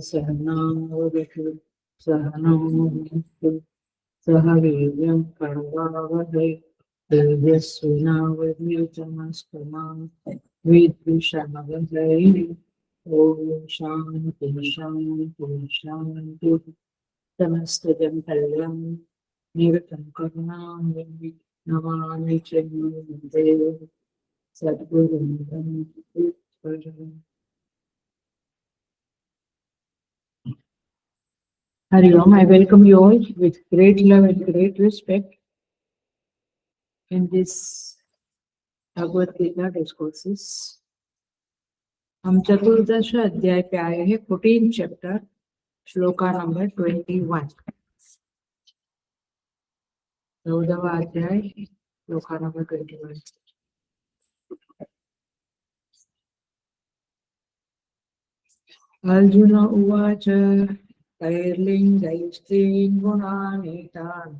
सहनावतु सहनौ भुनक्तु सह वीर्यं करवावहै तेजस्विनावधीतमस्तु मा विद्विषावहै। ॐ शान्ति शान्ति शान्तिः। समस्तजन कल्याण निरतं करुणामयि नमामि चिन्मयदेव सद्गुरुं परम। Hari Om, I welcome you all with great love and great respect in this Bhagavad Gita discourses. हम चतुर्दश अध्याय पे आए हैं, 14 चैप्टर, श्लोका नंबर 21। 14वां अध्याय, श्लोका नंबर 21। अर्जुन उवाच कैर्लिङ्गैस्त्रीन् गुणानेतान्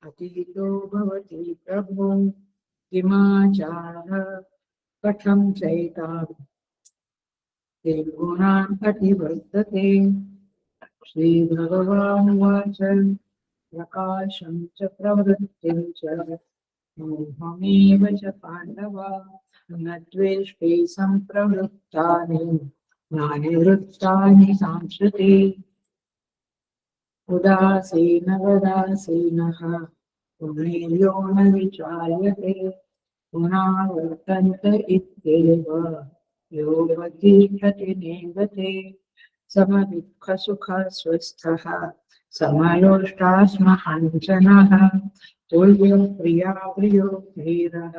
अतीतो भवति प्रभो किमाचारः कथं चैतान् तेन् गुणान् अतिवर्तते। श्रीभगवानुवाच प्रकाशं च प्रवृत्तिं च मोहमेव च पाण्डव न द्वेष्टि सम्प्रवृत्तानि नानिवृत्तानि संश्रुते। उदासीनवदासीनः पुनर्यो न विचार्यते पुनः वर्तन्त इत्येव योगतिष्ठति नेङ्गते। समदुःखसुखः स्वस्थः समलोष्टास्महाञ्चनः तुल्यप्रिया प्रियो धीरः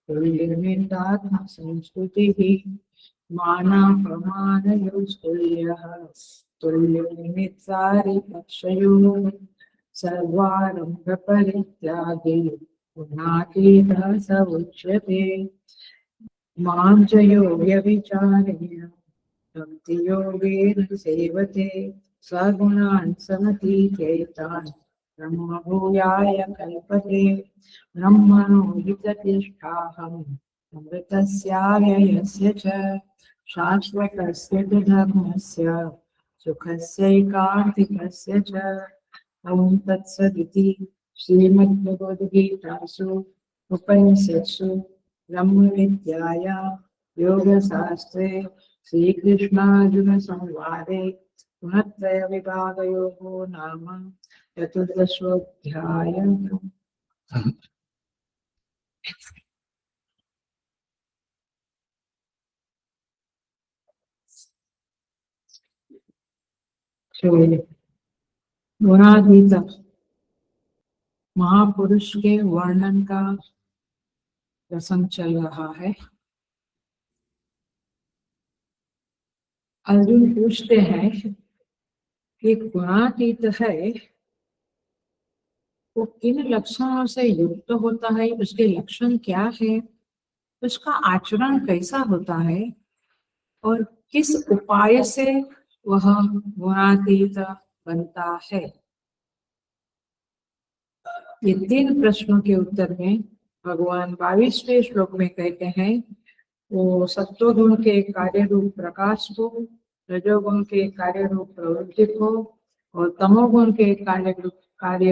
तुल्यनिन्दात्मसंस्तुतिः मानापमानयोस्तुल्यः तुल्यनिमित्तारिपक्षयोः सर्वारम्भपरित्यागी गुणातीतः स उच्यते। मां च यो व्यभिचारेण भक्तियोगेन सेवते सगुणान् समतीत्येतान् ब्रह्मभूयाय कल्पते। ब्रह्मणो हि प्रतिष्ठाहम् अमृतस्याव्ययस्य च शाश्वतस्य च धर्मस्य सुखस्यैकान्तिकस्य च। ॐ तत्सदिति श्रीमद्भगवद्गीतासु उपनिषत्सु ब्रह्मविद्यायां योगशास्त्रे श्रीकृष्णार्जुन संवादे गुणत्रयविभागयोगो नाम चतुर्दशोऽध्यायः। गुणातीत महापुरुष के वर्णन का प्रसंग चल रहा है। अर्जुन पूछते हैं कि गुणातीत है वो किन लक्षणों से युक्त होता है, उसके लक्षण क्या है, उसका आचरण कैसा होता है और किस उपाय से वह गुणातीत बनता है। ये 3 प्रश्नों के उत्तर में भगवान 22वें श्लोक में कहते हैं वो सत्वगुण के कार्य रूप प्रकाश को, रजोगुण के कार्य रूप प्रवृत्ति को और तमोगुण के कार्य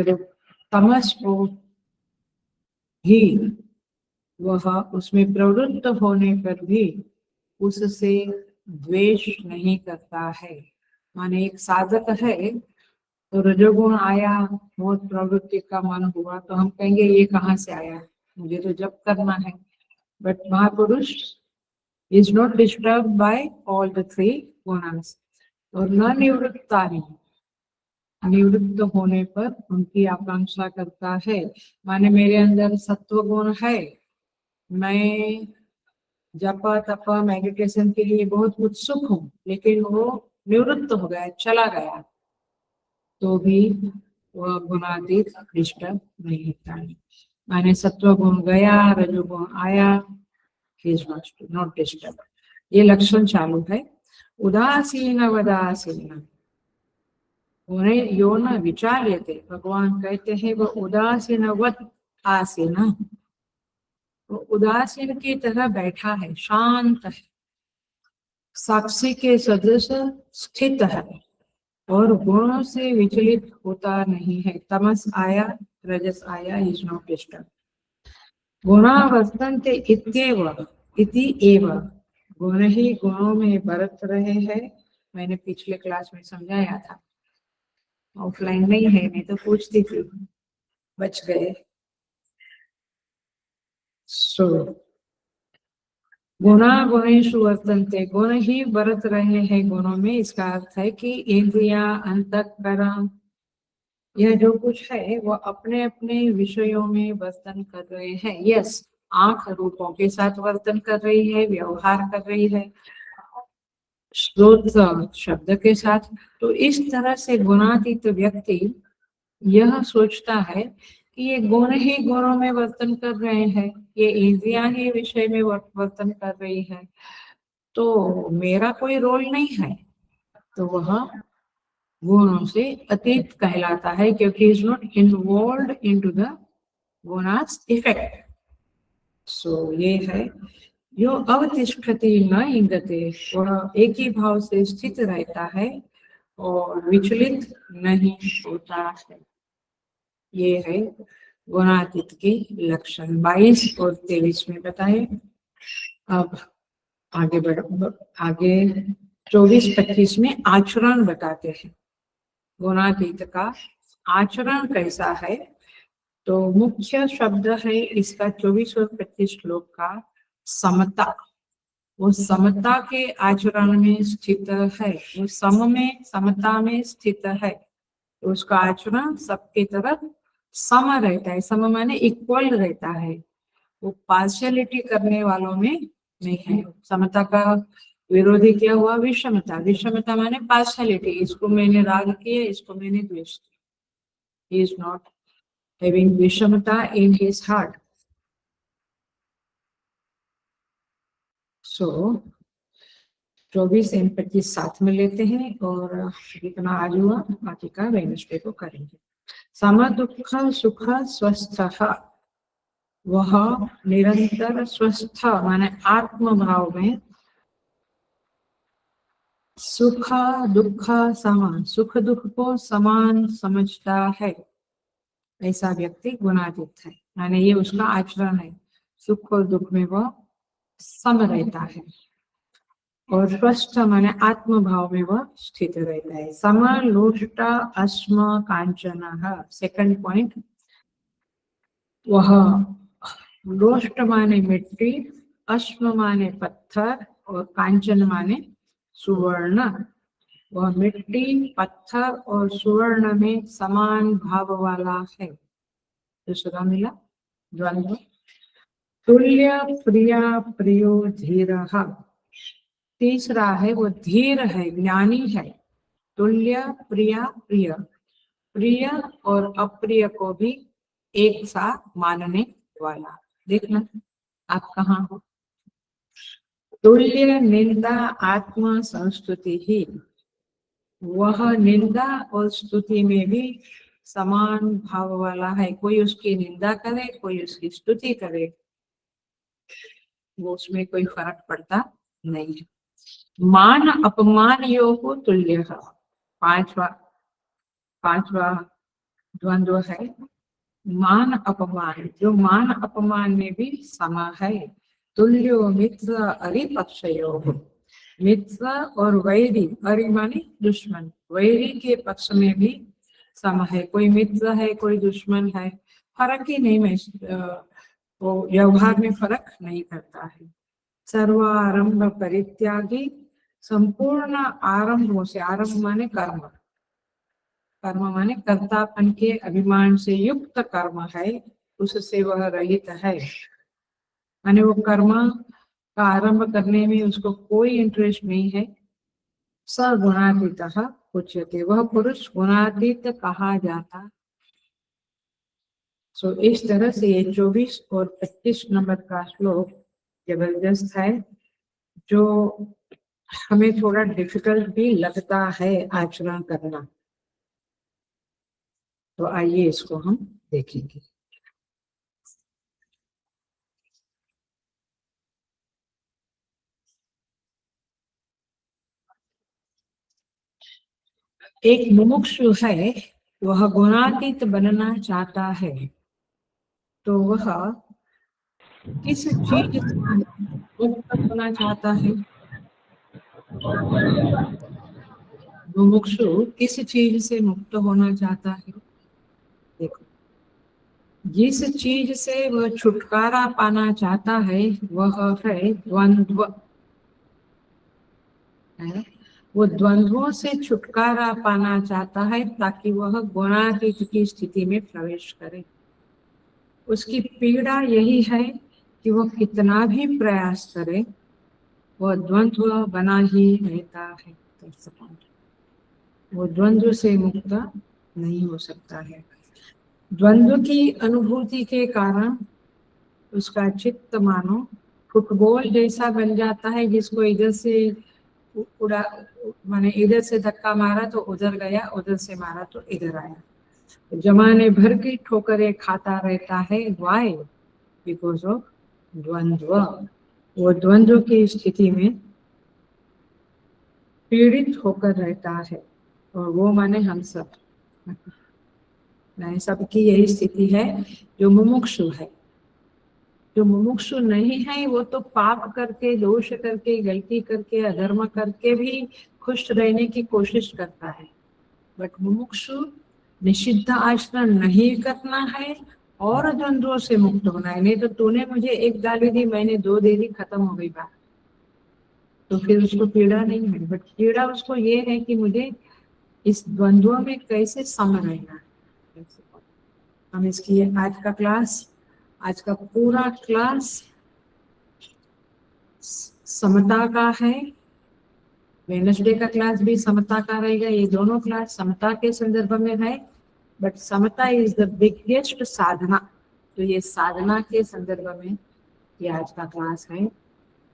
रूप तमस को भी वह उसमें प्रवृत्त होने पर भी उससे द्वेष नहीं करता है। माने एक साधक है तो रजोगुण आया, बहुत प्रवृत्ति का मन हुआ तो हम कहेंगे ये कहाँ से आया, मुझे तो जप करना है। बट महापुरुष is not disturbed by all the 3 gunas और न निवृत्तानि, निवृत्त होने पर उनकी आकांक्षा करता है। माने मेरे अंदर सत्व गुण है, मैं जप तप मेडिटेशन के लिए बहुत उत्सुक हूँ, लेकिन वो निवृत्त हो गया, चला गया, तो भी वह गुणातीत डिस्टर्ब नहीं होता है। माने सत्व गुण गया, रजोगुण आया, नॉट डिस्टर्ब। ये लक्षण चालू है। उदासीन वदासीन उन्हें यो न विचार्यते, भगवान कहते हैं वो उदासीनवत आसीन, वो उदासीन की तरह बैठा है, शांत है, साक्षी के सदृश स्थित है और गुणों से विचलित होता नहीं है। तमस आया, रजस आया, इज नॉट डिस्टर्ब। गुणा वर्तन्ते इत्येव, इति एव, गुण ही गुणों में बरत रहे हैं। मैंने पिछले क्लास में समझाया था, ऑफलाइन नहीं है, मैं तो पूछती थी, बच गए। सो गुणा गुणेषु वर्तन्ते, गुण ही बरत रहे हैं गुणों में। इसका अर्थ है कि इंद्रिया, अंतःकरण, यह जो कुछ है वो अपने अपने विषयों में वर्तन कर रहे हैं। यस, आंख रूपों के साथ वर्तन कर रही है, व्यवहार कर रही है, श्रोत्र शब्द के साथ। तो इस तरह से गुणातीत व्यक्ति यह सोचता है कि ये गुण ही गुणों में वर्तन कर रहे हैं, ये इंद्रियां ही विषय में वर्तन कर रही है, तो मेरा कोई रोल नहीं है। तो वह गुणों से अतीत कहलाता है, क्योंकि is not involved into the गुणास इफेक्ट। सो ये है जो अवतिष्ठति न इंगते, वह एक ही भाव से स्थित रहता है और विचलित नहीं होता है। ये है गुणातीत के लक्षण 22 और 23 में बताए। अब आगे आगे 24-25 में आचरण बताते हैं। गुणातीत का आचरण कैसा है, तो मुख्य शब्द है इसका 24 और 25 श्लोक का समता। वो समता के आचरण में स्थित है, वो समता में स्थित है, उसका आचरण सबके तरफ सम रहता है। सम माने इक्वल रहता है, वो पार्शियलिटी करने वालों में नहीं है। समता का विरोधी क्या हुआ? विषमता। विषमता माने पार्शियलिटी, इसको मैंने राग किया, इसको मैंने द्वेष किया। He is not having विषमता in his heart. So 24 और 25 साथ में लेते हैं और इतना आज हुआ, बाकी का वेडनेसडे को करेंगे। सम दुख सुख स्वस्थ, वह निरंतर स्वस्थ माने आत्म भाव में सुख दुख समान, सुख दुख को समान समझता है, ऐसा व्यक्ति गुणातीत है। माने ये उसका आचरण है, सुख और दुख में वह सम रहता है और स्वस्थ माने आत्म भाव में वह स्थित रहता है। सम लोष्ट अस्म कांचन, सेकंड पॉइंट, वह लोष्ट माने मिट्टी, अश्म माने पत्थर और कांचन माने सुवर्ण। वह मिट्टी, पत्थर और सुवर्ण में समान भाव वाला है। दूसरा मिला द्वंद्व। तुल्य प्रिया प्रियो धीरः, तीसरा है वो धीर है, ज्ञानी है। तुल्य प्रिया प्रिय, प्रिय और अप्रिय को भी एक साथ मानने वाला। देखना आप कहाँ हो। तुल्य निंदा आत्म संस्तुति ही, वह निंदा और स्तुति में भी समान भाव वाला है। कोई उसकी निंदा करे, कोई उसकी स्तुति करे, वो उसमें कोई फर्क पड़ता नहीं है। मान अपमान योग तुल्य, पांचवा द्वंद्व है मान अपमान, जो मान अपमान में भी समा है। तुल्यो मित्र अरिपक्षयोः, मित्र और वैरी, अरि माने दुश्मन, वैरी के पक्ष में भी सम है। कोई मित्र है, कोई दुश्मन है, फर्क ही नहीं, में वो व्यवहार में फर्क नहीं करता है। सर्वारंभ परित्यागी, संपूर्ण आरंभों से, आरंभ माने कर्म, कर्म माने कर्तापन के अभिमान से युक्त कर्म है, उससे वह रहित है। माने वो कर्म का आरंभ करने में उसको कोई इंटरेस्ट नहीं है। स गुणातीतः उच्यते, वह पुरुष गुणातीत कहा जाता। सो इस तरह से ये 24 और 25 नंबर का श्लोक जबरदस्त है, जो हमें थोड़ा डिफिकल्ट भी लगता है आचरण करना। तो आइए इसको हम देखेंगे। एक मुमुक्षु है, वह गुणातीत बनना चाहता है, तो वह किस चीज से मुक्त होना चाहता है? मुमुक्षु किस चीज से मुक्त होना चाहता है? देखो, जिस चीज से वह छुटकारा पाना चाहता है वह है द्वंद्व। है? वो द्वंद्वों से छुटकारा पाना चाहता है ताकि वह गुणातीत की स्थिति में प्रवेश करे। उसकी पीड़ा यही है कि वह कितना भी प्रयास करे, वह द्वंद्व बना ही रहता है। वो द्वंद्व से मुक्त नहीं हो सकता है। द्वंद्व की अनुभूति के कारण उसका चित्त मानो फुटबॉल जैसा बन जाता है, जिसको इधर से उड़ा, माने इधर से धक्का मारा तो उधर गया, उधर से मारा तो इधर आया। जमाने भर की ठोकरें खाता रहता है। वाई? बिकॉज ऑफ द्वंद्व। वो द्वंद्व की स्थिति में पीड़ित होकर रहता है, और वो माने हम सब। सबकी यही स्थिति है जो मुमुक्षु है। जो मुमुक्षु नहीं है वो तो पाप करके, दोष करके, गलती करके, अधर्म करके भी खुश रहने की कोशिश करता है। बट मुमुक्षु निषिद्ध आचरण नहीं करना है और द्वंद्वों से मुक्त होना है। नहीं तो तूने मुझे एक गाली दी, मैंने 2 दे दी, खत्म हो गई बात। तो फिर उसको पीड़ा नहीं है, बट पीड़ा उसको ये है कि मुझे इस द्वंद्वों में कैसे सम रहना है। हम इसकी आज का पूरा क्लास समता का है। वेडनेसडे का क्लास भी समता का रहेगा। ये दोनों क्लास समता के संदर्भ में है, बट समता इज द बिगेस्ट साधना। तो ये साधना के संदर्भ में ये आज का क्लास है।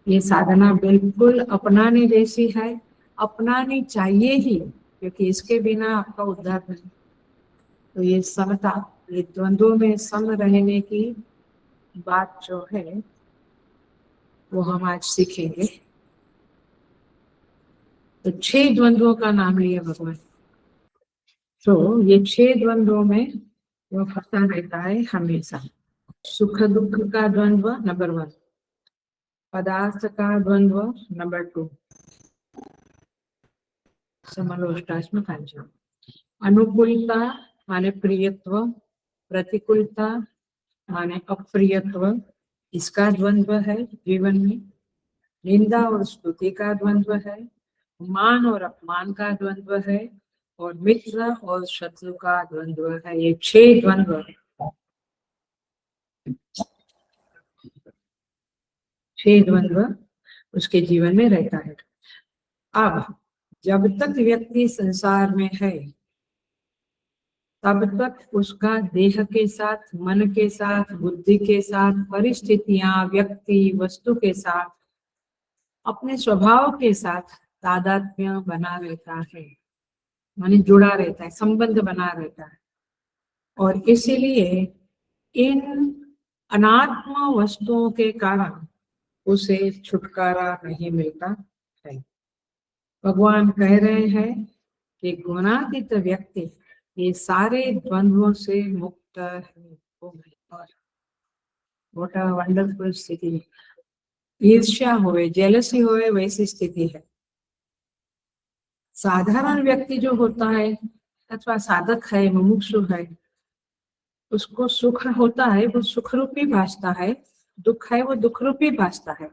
ये साधना बिल्कुल अपनाने जैसी है, अपनानी चाहिए ही, क्योंकि इसके बिना आपका उद्धार नहीं। तो ये समता, ये द्वंद्वों में सम रहने की बात जो है वो हम आज सीखेंगे। तो 6 द्वंद्वों का नाम लिया भगवान। तो ये 6 द्वंद्वों में वो फंसा रहता है हमेशा। सुख दुख का द्वंद्व नंबर 1, पदार्थ का द्वंद्व नंबर 2, समलोष्टाश्म पंचम। अनुकूलता माने प्रियत्व, प्रतिकूलता माने अप्रियत्व, इसका द्वंद्व है जीवन में। निंदा और स्तुति का द्वंद्व है, मान और अपमान का द्वंद्व है, और मित्र और शत्रु का द्वंद्व है। ये 6 द्वंद्व है। 6 द्वंद्व उसके जीवन में रहता है। अब जब तक व्यक्ति संसार में है तब तक उसका देह के साथ, मन के साथ, बुद्धि के साथ, परिस्थितियां, व्यक्ति, वस्तु के साथ, अपने स्वभाव के साथ तादात्म्य बना रहता है, माने जुड़ा रहता है, संबंध बना रहता है। और इसीलिए इन अनात्म वस्तुओं के कारण उसे छुटकारा नहीं मिलता है। भगवान कह रहे हैं कि गुणातीत व्यक्ति ये सारे द्वंद्वों से मुक्त है। व्हाट अ वंडरफुल स्थिति। ईर्ष्या होवे, जेलसी होवे, वैसी स्थिति है। साधारण व्यक्ति जो होता है अथवा साधक है, मुमुक्षु है, उसको सुख होता है वो सुख रूपी भासता है, दुख है वो दुख रूपी भासता है।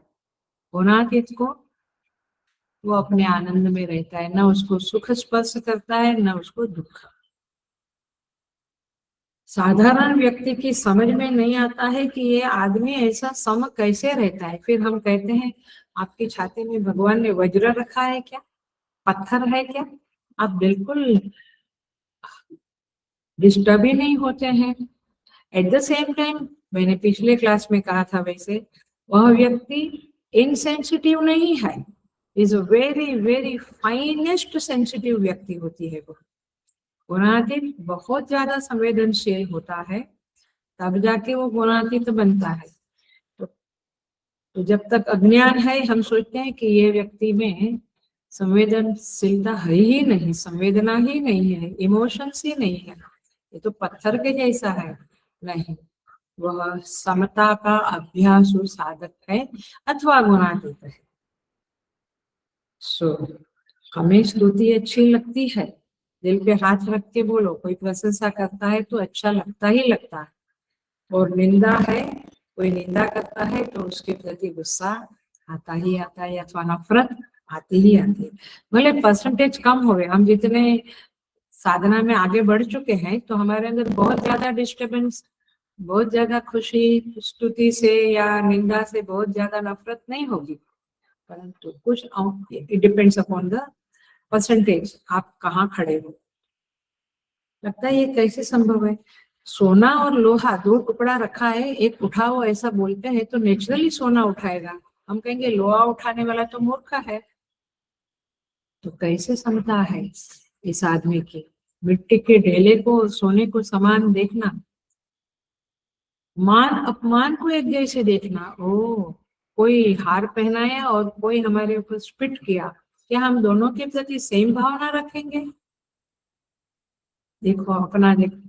गुणातीत को वो अपने आनंद में रहता है, न उसको सुख स्पर्श करता है न उसको दुख। साधारण व्यक्ति की समझ में नहीं आता है कि ये आदमी ऐसा सम कैसे रहता है। फिर हम कहते हैं आपकी छाती में भगवान ने वज्र रखा है क्या, पत्थर है क्या? आप बिल्कुल डिस्टर्ब ही नहीं होते हैं। एट द सेम टाइम मैंने पिछले क्लास में कहा था, वैसे वह व्यक्ति इनसेंसिटिव नहीं है, is a very very finest sensitive व्यक्ति होती है वो। गुणातीत बहुत ज्यादा संवेदनशील होता है, तब जाके वो गुणातीत बनता है। तो जब तक अज्ञान है हम सोचते हैं कि ये व्यक्ति में संवेदनशीलता है ही नहीं, संवेदना ही नहीं है, इमोशंस ही नहीं है, ये तो पत्थर के जैसा है। नहीं, वह समता का अभ्यास साधक है अथवा गुणातीत है। सो हमें स्तुति अच्छी लगती है, दिल पे हाथ रख के बोलो, कोई प्रशंसा करता है तो अच्छा लगता ही लगता है, और निंदा है, कोई निंदा करता है तो उसके प्रति गुस्सा आता ही आता है, अथवा नफरत आती ही आती है। भले परसेंटेज कम हो गए, हम जितने साधना में आगे बढ़ चुके हैं तो हमारे अंदर बहुत ज्यादा डिस्टर्बेंस, बहुत ज्यादा खुशी स्तुति से या निंदा से बहुत ज्यादा नफरत नहीं होगी, परंतु कुछ it depends upon the percentage, आप कहाँ खड़े हो। लगता है ये कैसे संभव है, सोना और लोहा दो टुकड़ा रखा है, एक उठाओ ऐसा बोलते हैं तो नेचुरली सोना उठाएगा, हम कहेंगे लोहा उठाने वाला तो मूर्ख है। तो कैसे समता है इस आदमी की, मिट्टी के ढेले को सोने को समान देखना, मान अपमान को एक जैसे देखना। ओ, कोई हार पहनाया और कोई हमारे ऊपर स्पिट किया, क्या हम दोनों के प्रति सेम भावना रखेंगे? देखो अपना देखो,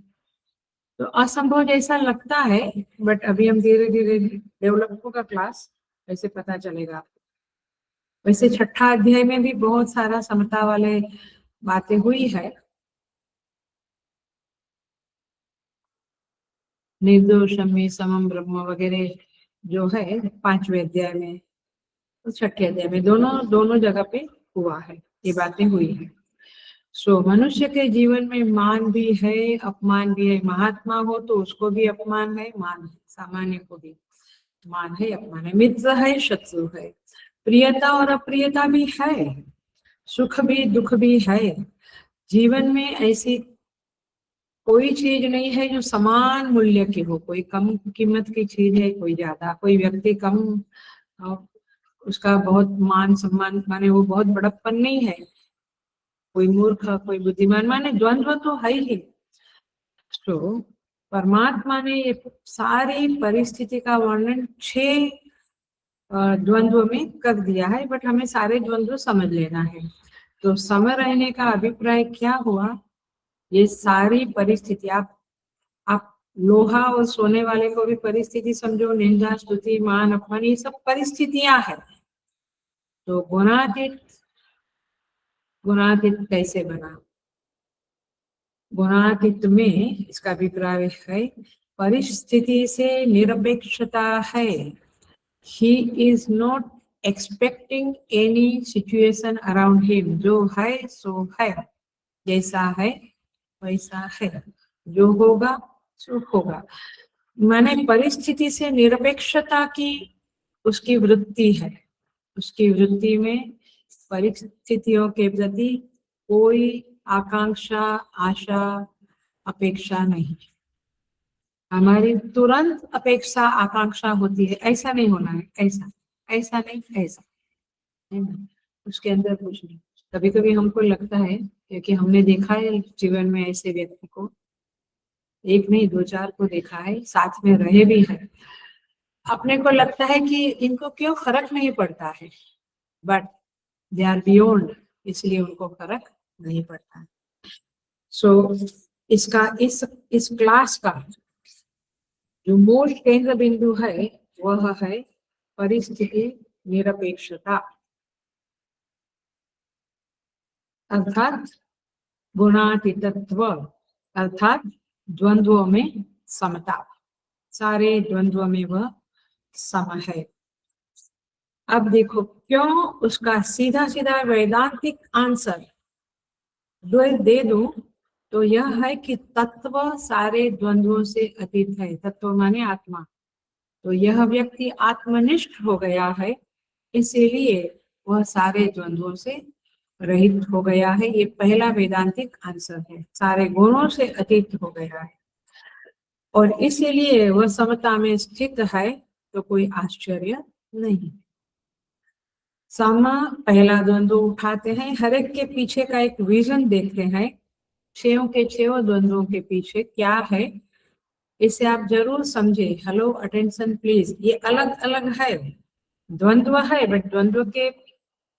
तो असंभव जैसा लगता है, बट अभी हम धीरे धीरे डेवलप होगा क्लास, ऐसे पता चलेगा। वैसे छठा अध्याय में भी बहुत सारा समता वाले बातें हुई है, निर्दोषम समम ब्रह्म वगैरह जो है 5वें अध्याय में, तो 6ठे अध्याय में, दोनों दोनों जगह पे हुआ है, ये बातें हुई है। सो मनुष्य के जीवन में मान भी है, अपमान भी है, महात्मा हो तो उसको भी अपमान है, मान है, सामान्य को भी मान है, अपमान है, मित्र है, शत्रु है, प्रियता और अप्रियता भी है, सुख भी दुख भी है। जीवन में ऐसी कोई चीज नहीं है जो समान मूल्य की हो, कोई कम कीमत की चीज है, कोई ज्यादा, कोई व्यक्ति कम उसका बहुत मान सम्मान माने वो बहुत बड़प्पन नहीं है, कोई मूर्ख कोई बुद्धिमान, माने द्वंद्व तो है ही। तो परमात्मा ने ये सारी परिस्थिति का वर्णन 6 द्वंद्व में कर दिया है, बट हमें सारे द्वंद्व समझ लेना है। तो समय रहने का अभिप्राय क्या हुआ, ये सारी परिस्थिति, आप लोहा और सोने वाले को भी परिस्थिति समझो, निंदा स्तुति मान अपमान ये सब परिस्थितियां हैं। तो गुणातीत, गुणातीत कैसे बना? गुणातीत में इसका अभिप्राय है परिस्थिति से निरपेक्षता है, he is not expecting any situation around him, जो है सो है, जैसा है वैसा है, जो होगा सो होगा, माने परिस्थिति से निरपेक्षता की उसकी वृत्ति है, उसकी वृत्ति में परिस्थितियों के प्रति कोई आकांक्षा आशा अपेक्षा नहीं। हमारी तुरंत अपेक्षा आकांक्षा होती है, ऐसा नहीं होना है, ऐसा ऐसा नहीं, ऐसा है ना, उसके अंदर कुछ नहीं। कभी कभी हमको लगता है, क्योंकि हमने देखा है जीवन में ऐसे व्यक्ति को, एक नहीं 2-4 को देखा है, साथ में रहे भी हैं, अपने को लगता है कि इनको क्यों फर्क नहीं पड़ता है, बट दे आर बियॉन्ड, इसलिए उनको फर्क नहीं पड़ता। सो इसका इस क्लास का जो मूल केंद्र बिंदु है वह है परिस्थिति निरपेक्षता, अर्थात गुणातीतत्व, अर्थात द्वंद्वों में समता, सारे द्वंद्वों में वह सम है। अब देखो क्यों, उसका सीधा सीधा वैदांतिक आंसर दे दूं तो यह है कि तत्व सारे द्वंद्वों से अतीत है, तत्व माने आत्मा, तो यह व्यक्ति आत्मनिष्ठ हो गया है, इसीलिए वह सारे द्वंद्वों से रहित हो गया है। ये पहला वेदांतिक आंसर है, सारे गुणों से अतीत हो गया है और इसीलिए वह समता में स्थित है, तो कोई आश्चर्य नहीं। समा पहला द्वंद्व उठाते हैं, हर एक के पीछे का एक विजन देखते हैं, 6 के 6 द्वंद्वों के पीछे क्या है, इसे आप जरूर समझे। हेलो अटेंशन प्लीज, ये अलग अलग है, द्वंद्व है बट द्वंद्व के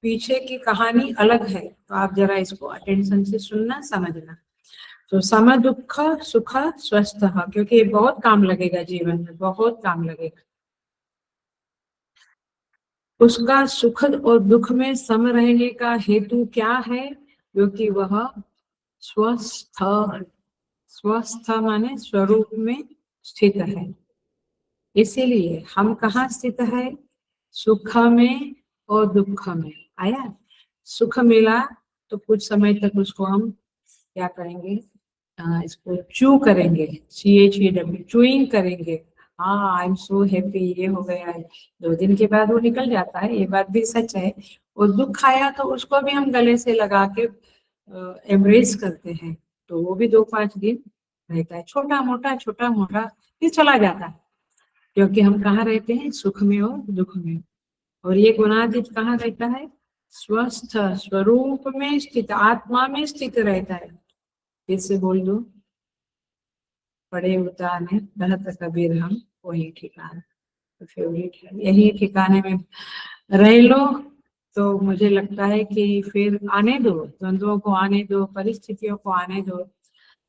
पीछे की कहानी अलग है, तो आप जरा इसको अटेंशन से सुनना, समझना। तो सम दुख सुख स्वस्थ, क्योंकि ये बहुत काम लगेगा जीवन में, बहुत काम लगेगा। उसका सुख और दुख में सम रहने का हेतु क्या है? क्योंकि वह स्वस्थ, स्वस्थ माने स्वरूप में स्थित है। इसीलिए हम कहाँ स्थित है? सुख में और दुख में। आया? सुख मिला तो कुछ समय तक उसको हम क्या करेंगे? इसको चू करेंगे, CHEW, चूइंग करेंगे। हाँ, आई एम सो हैप्पी, ये हो गया है। 2 दिन के बाद वो निकल जाता है, ये बात भी सच है। और दुख आया तो उसको भी हम गले से लगा के एम्ब्रेस करते हैं, तो वो भी 2-5 दिन रहता है, छोटा मोटा, फिर चला जाता है। क्योंकि हम कहाँ रहते हैं? सुख में और दुख में। और ये गुणातीत कहाँ रहता है? स्वस्थ स्वरूप में स्थित, आत्मा में स्थित रहता है। फिर से बोल दो, पड़े उताने रहत कबीर हम वही ठिकाना। तो फेवरेट है, यही ठिकाने में रह लो तो मुझे लगता है कि फिर आने दो, द्वंद्वों को आने दो, परिस्थितियों को आने दो।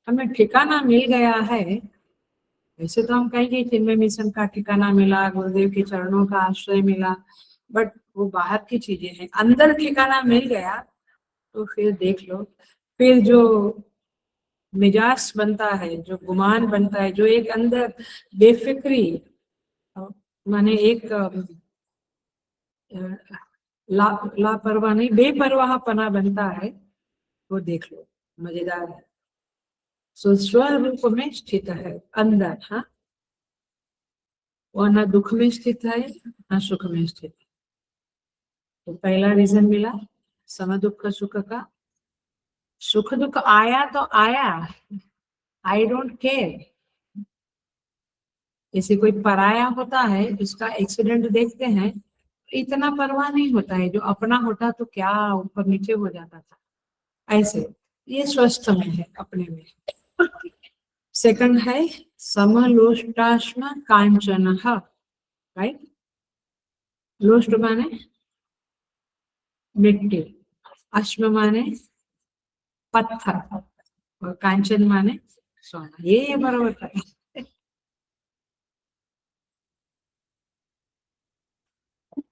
हमें ठिकाना मिल गया है। वैसे तो हम कहेंगे चिन्मय मिशन का ठिकाना मिला, गुरुदेव के चरणों का आश्रय मिला, बट वो बाहर की चीजें हैं। अंदर ठिकाना मिल गया तो फिर देख लो, फिर जो मिजाज बनता है, जो गुमान बनता है, जो एक अंदर बेफिक्री माने एक लापरवाह नहीं, बेपरवाहपना बनता है, वो देख लो, मजेदार है। सो स्वरूप में स्थित है अंदर। हाँ, वो ना दुख में स्थित है ना सुख में स्थित है। तो पहला रीजन मिला सम दुख सुख का। सुख दुख आया तो आया, आई डोंट केयर। जैसे कोई पराया होता है, उसका एक्सीडेंट देखते हैं, इतना परवाह नहीं होता है। जो अपना होता तो क्या ऊपर नीचे हो जाता था। ऐसे ये स्वस्थ में है, अपने में। सेकंड है समलोष्टाश्म कांचन, राइट? लोष्ट माने मिट्टी, अश्म माने पत्थर, और कांचन माने सोना। ये बराबर है।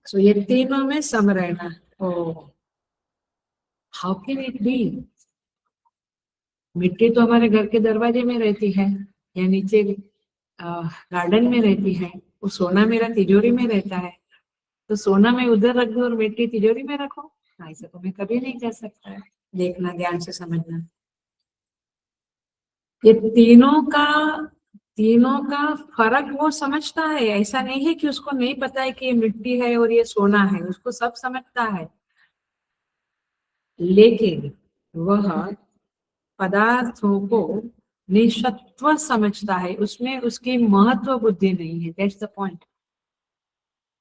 सो ये तीनों में सम रहना। ओ, हाउ कैन इट बी? मिट्टी तो हमारे घर के दरवाजे में रहती है, या नीचे गार्डन में रहती है। वो सोना मेरा तिजोरी में रहता है, तो सोना मैं उधर रख दूं और मिट्टी तिजोरी में रखो? ऐसा तो मैं कभी नहीं कर सकता है। देखना, ध्यान से समझना। ये तीनों का फर्क वो समझता है। ऐसा नहीं है कि उसको नहीं पता है कि ये मिट्टी है और ये सोना है, उसको सब समझता है। लेकिन वह पदार्थों को निःसत्व समझता है, उसमें उसकी महत्व बुद्धि नहीं है। That's the point.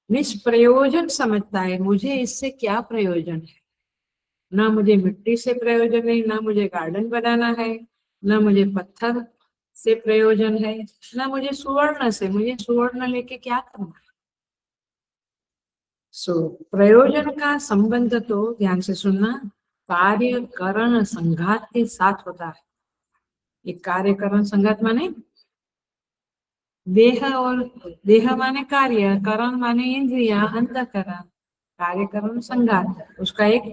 निष्प्रयोजन समझता है, मुझे इससे क्या प्रयोजन है। ना मुझे मिट्टी से प्रयोजन है, ना मुझे गार्डन बनाना है, ना मुझे पत्थर से प्रयोजन है, ना मुझे सुवर्ण से। मुझे सुवर्ण लेके क्या करना है? प्रयोजन का संबंध तो, ध्यान से सुनना, कार्य करण संघात के साथ होता है। ये कार्य करण संघात माने देह, और देह माने कार्य, करण माने इंद्रिया, अंतःकरण। कार्य करण संघात उसका एक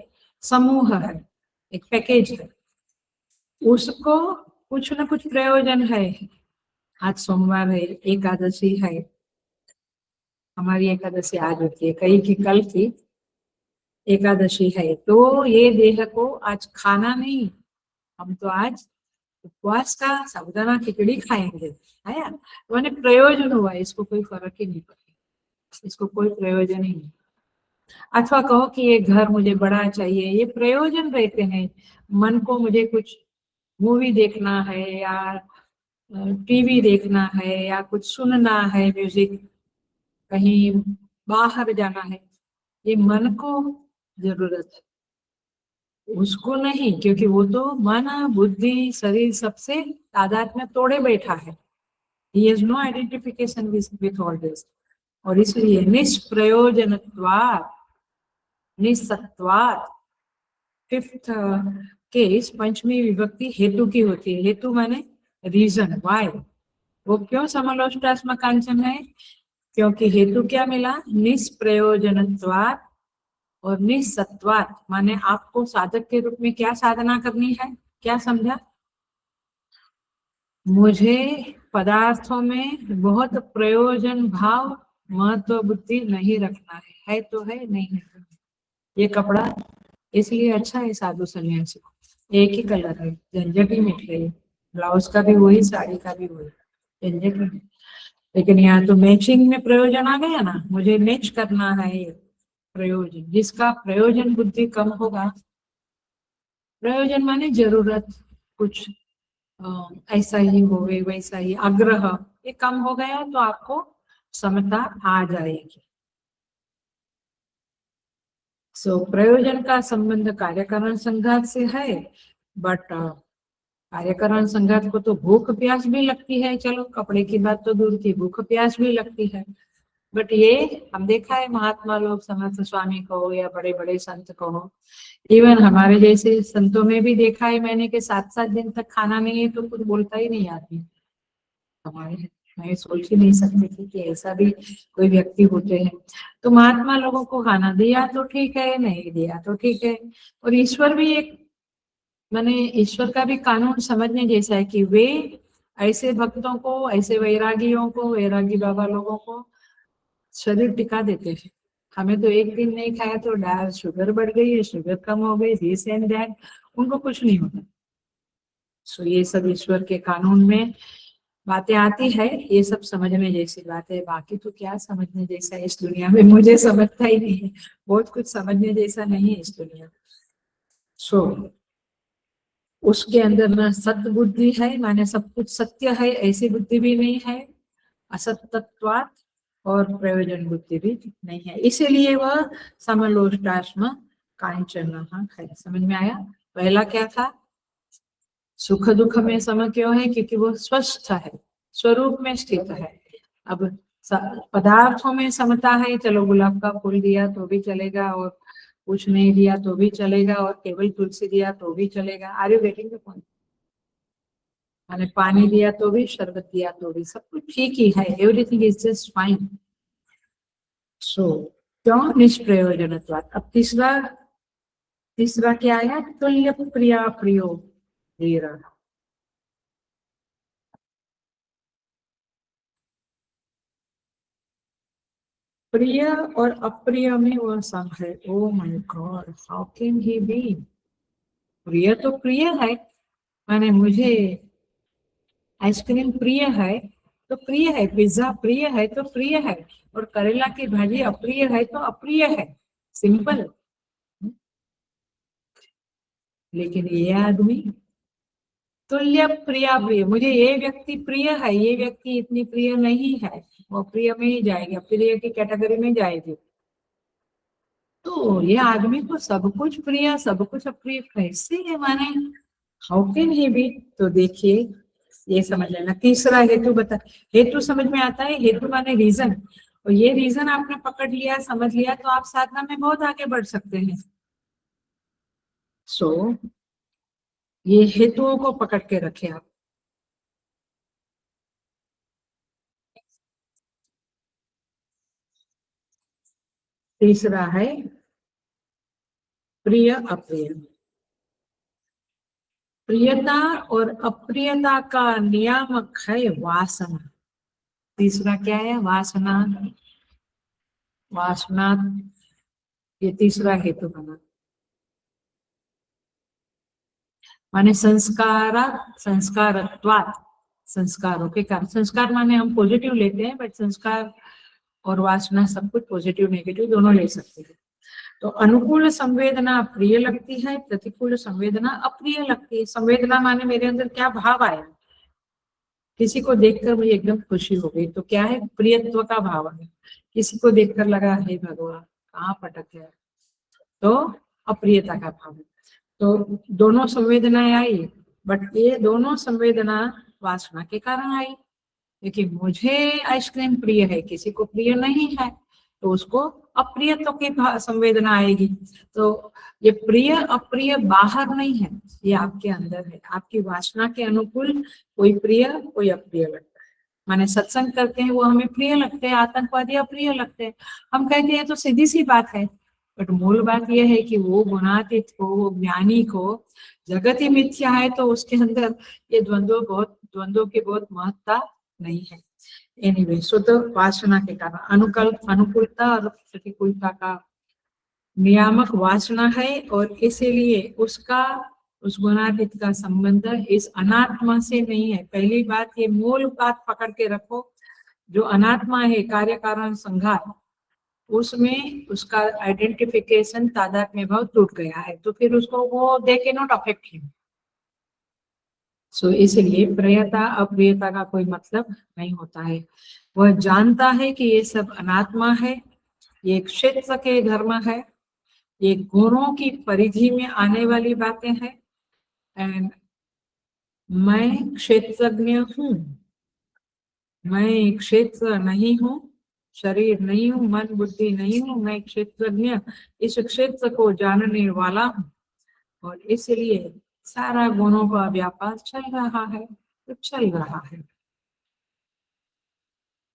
समूह है, एक पैकेज है। उसको कुछ न कुछ प्रयोजन है। आज सोमवार है, एकादशी है, हमारी एकादशी आज होती है, कई की कल की एकादशी है, तो ये देह को आज खाना नहीं, हम तो आज उपवास का साबुदाना खिचड़ी खाएंगे। आया? मैंने प्रयोजन हुआ, इसको कोई फर्क ही नहीं पड़ता, इसको कोई प्रयोजन ही नहीं। अथवा कहो कि ये घर मुझे बड़ा चाहिए, ये प्रयोजन रहते हैं। मन को मुझे कुछ मूवी देखना है, या टीवी देखना है, या कुछ सुनना है, म्यूजिक, कहीं बाहर जाना है, ये मन को जरूरत है, उसको नहीं। क्योंकि वो तो मन बुद्धि शरीर सबसे तादाद में तोड़े बैठा है। He has no identification with all this. और इसलिए निष्प्रयोजनत्वात् निसत्वात्। फिफ्थ केस पंचमी विभक्ति हेतु की होती है। हेतु माने रीजन, वाई। वो क्यों समलोष्टाश्म कांचन है? क्योंकि हेतु क्या मिला? निष्प्रयोजनत्वात् और निसत्वात्, माने आपको साधक के रूप में क्या साधना करनी है? क्या समझा? मुझे पदार्थों में बहुत प्रयोजन भाव महत्व बुद्धि नहीं रखना है तो है, नहीं है। ये कपड़ा इसलिए अच्छा है साधु सन्यासी को, एक ही कलर है, झंझट ही मिट गई। ब्लाउज का भी वही, साड़ी का भी वही, झंझट ही। लेकिन यहाँ तो मैचिंग में प्रयोजन आ गया ना, मुझे मैच करना है। ये प्रयोजन, जिसका प्रयोजन बुद्धि कम होगा, प्रयोजन माने जरूरत, कुछ ऐसा ही होवे वैसा ही, आग्रह, ये कम हो गया तो आपको समता आ जाएगी। प्रयोजन का संबंध कार्यकारण संघात से है, बट कार्यकारण संघात को तो भूख प्यास भी लगती है। चलो कपड़े की बात तो दूर की, भूख प्यास भी लगती है। बट ये हम देखा है, महात्मा लोग, समर्थ स्वामी को या बड़े बड़े संत को, इवन हमारे जैसे संतों में भी देखा है मैंने कि 7-7 दिन तक खाना नहीं है तो कुछ बोलता ही नहीं आदमी। हमारे, मैं सोच ही नहीं सकती थी कि ऐसा भी कोई व्यक्ति होते हैं। तो महात्मा लोगों को खाना दिया तो ठीक है, नहीं दिया तो ठीक है। और ईश्वर भी एक, माने ईश्वर का भी कानून समझने जैसा है कि वे ऐसे भक्तों को, ऐसे वैरागियों को, वैरागी बाबा लोगों को शरीर टिका देते हैं। हमें तो एक दिन नहीं खाया तो डाल शुगर बढ़ गई है, शुगर कम हो गई, दिस एंड दैट, उनको कुछ नहीं होता। सो ये सब ईश्वर के कानून में बातें आती है, ये सब समझने जैसी बात है। बाकी तो क्या समझने जैसा है इस दुनिया में, मुझे समझता ही नहीं है, बहुत कुछ समझने जैसा नहीं है इस दुनिया में। सो उसके अंदर ना सत्य बुद्धि है, माने सब कुछ सत्य है ऐसी बुद्धि भी नहीं है, असत्यत्वात्, और प्रयोजन बुद्धि भी नहीं है। इसीलिए वह समलोष्टाश्म कांचन है। समझ में आया? पहला क्या था? सुख दुख में सम क्यों है? क्योंकि वो स्वस्थ है, स्वरूप में स्थित है। अब पदार्थों में समता है, चलो गुलाब का फूल दिया तो भी चलेगा, और कुछ नहीं दिया तो भी चलेगा, और केवल तुलसी दिया तो भी चलेगा। Are you getting the point? मैंने पानी दिया तो भी, शरबत दिया तो भी, सब कुछ ठीक ही है, एवरीथिंग इज जस्ट फाइन। सो क्यों निष्प्रयोजनत्वात्। अब तीसरा क्या आया? तुल्य प्रिया प्रियो धीर। प्रिय और अप्रिय में वह सम है। Oh my god, how can he be? प्रिय तो प्रिय है, माने मुझे आइसक्रीम प्रिय है तो प्रिय है, पिज्जा प्रिय है तो प्रिय है, और करेला की भाजी अप्रिय है तो अप्रिय है, सिंपल। लेकिन ये आदमी तुल्य प्रिया प्रिय, मुझे ये व्यक्ति प्रिय है, ये व्यक्ति इतनी प्रिय नहीं है, वो प्रिय में ही जाएगी, प्रिय की कैटेगरी में जाएगी। तो ये आदमी को सब कुछ प्रिय सब कुछ अप्रिय कैसे है? माने हाउ कैन ही बी? तो देखिए, ये समझ लेना। तीसरा हेतु बता, हेतु समझ में आता है, हेतु माने रीजन, और ये रीजन आपने पकड़ लिया, समझ लिया, तो आप साधना में बहुत आगे बढ़ सकते हैं। सो ये हेतुओं को पकड़ के रखे आप। तीसरा है प्रिय अप्रिय। प्रियता और अप्रियता का नियामक है वासना। तीसरा क्या है? वासना। वासना, ये तीसरा हेतु बना। माने संस्कार, संस्कारत्वात्, संस्कारों के कारण। संस्कार माने हम पॉजिटिव लेते हैं, बट संस्कार और वासना सब कुछ पॉजिटिव नेगेटिव दोनों ले सकते हैं। तो अनुकूल संवेदना प्रिय लगती है, प्रतिकूल संवेदना अप्रिय लगती है। संवेदना माने मेरे अंदर क्या भाव आया, किसी को देखकर मुझे एकदम खुशी हो गई तो क्या है? प्रियत्व का भाव है। किसी को देखकर लगा हे भगवान कहाँ पटक है, तो अप्रियता का भाव है। तो दोनों संवेदनाएं आई, बट ये दोनों संवेदना वासना के कारण आई, क्योंकि मुझे आइसक्रीम प्रिय है, किसी को प्रिय नहीं है, तो उसको अप्रियत्व की संवेदना आएगी। तो ये प्रिय अप्रिय बाहर नहीं है, ये आपके अंदर है। आपकी वासना के अनुकूल कोई प्रिय कोई अप्रिय लगता है। माने सत्संग करते हैं वो हमें प्रिय लगते हैं, आतंकवादी अप्रिय लगते हैं। हम कहते हैं तो सीधी सी बात है, बट मूल बात यह है कि वो गुणातीत को, वो ज्ञानी को, जगत ही मिथ्या है तो उसके अंदर ये द्वंद्वों की बहुत महत्ता नहीं है। एनीवे, शुद्ध वासना के कारण अनुकूलता और प्रतिकूलता का नियामक वासना है, और इसीलिए उस गुणातीत का संबंध इस अनात्मा से नहीं है। पहली बात, ये मूल बात पकड़ के रखो, जो अनात्मा है कार्य कारण संघात, उसमें उसका आइडेंटिफिकेशन तादात्म्य भाव टूट गया है, तो फिर उसको वो दे के नॉट अफेक्ट हिम। सो इसलिए प्रियता अप्रियता का कोई मतलब नहीं होता है। वह जानता है कि ये सब अनात्मा है, ये क्षेत्र के धर्म है, ये गुणों की परिधि में आने वाली बातें हैं, एंड मैं क्षेत्रज्ञ हूँ, मैं क्षेत्र नहीं हूँ, शरीर नहीं हूँ, मन बुद्धि नहीं हूँ, मैं क्षेत्रज्ञ, इस क्षेत्र को जानने वाला हूँ, और इसलिए सारा गुणों का व्यापार चल रहा है, तो चल रहा है।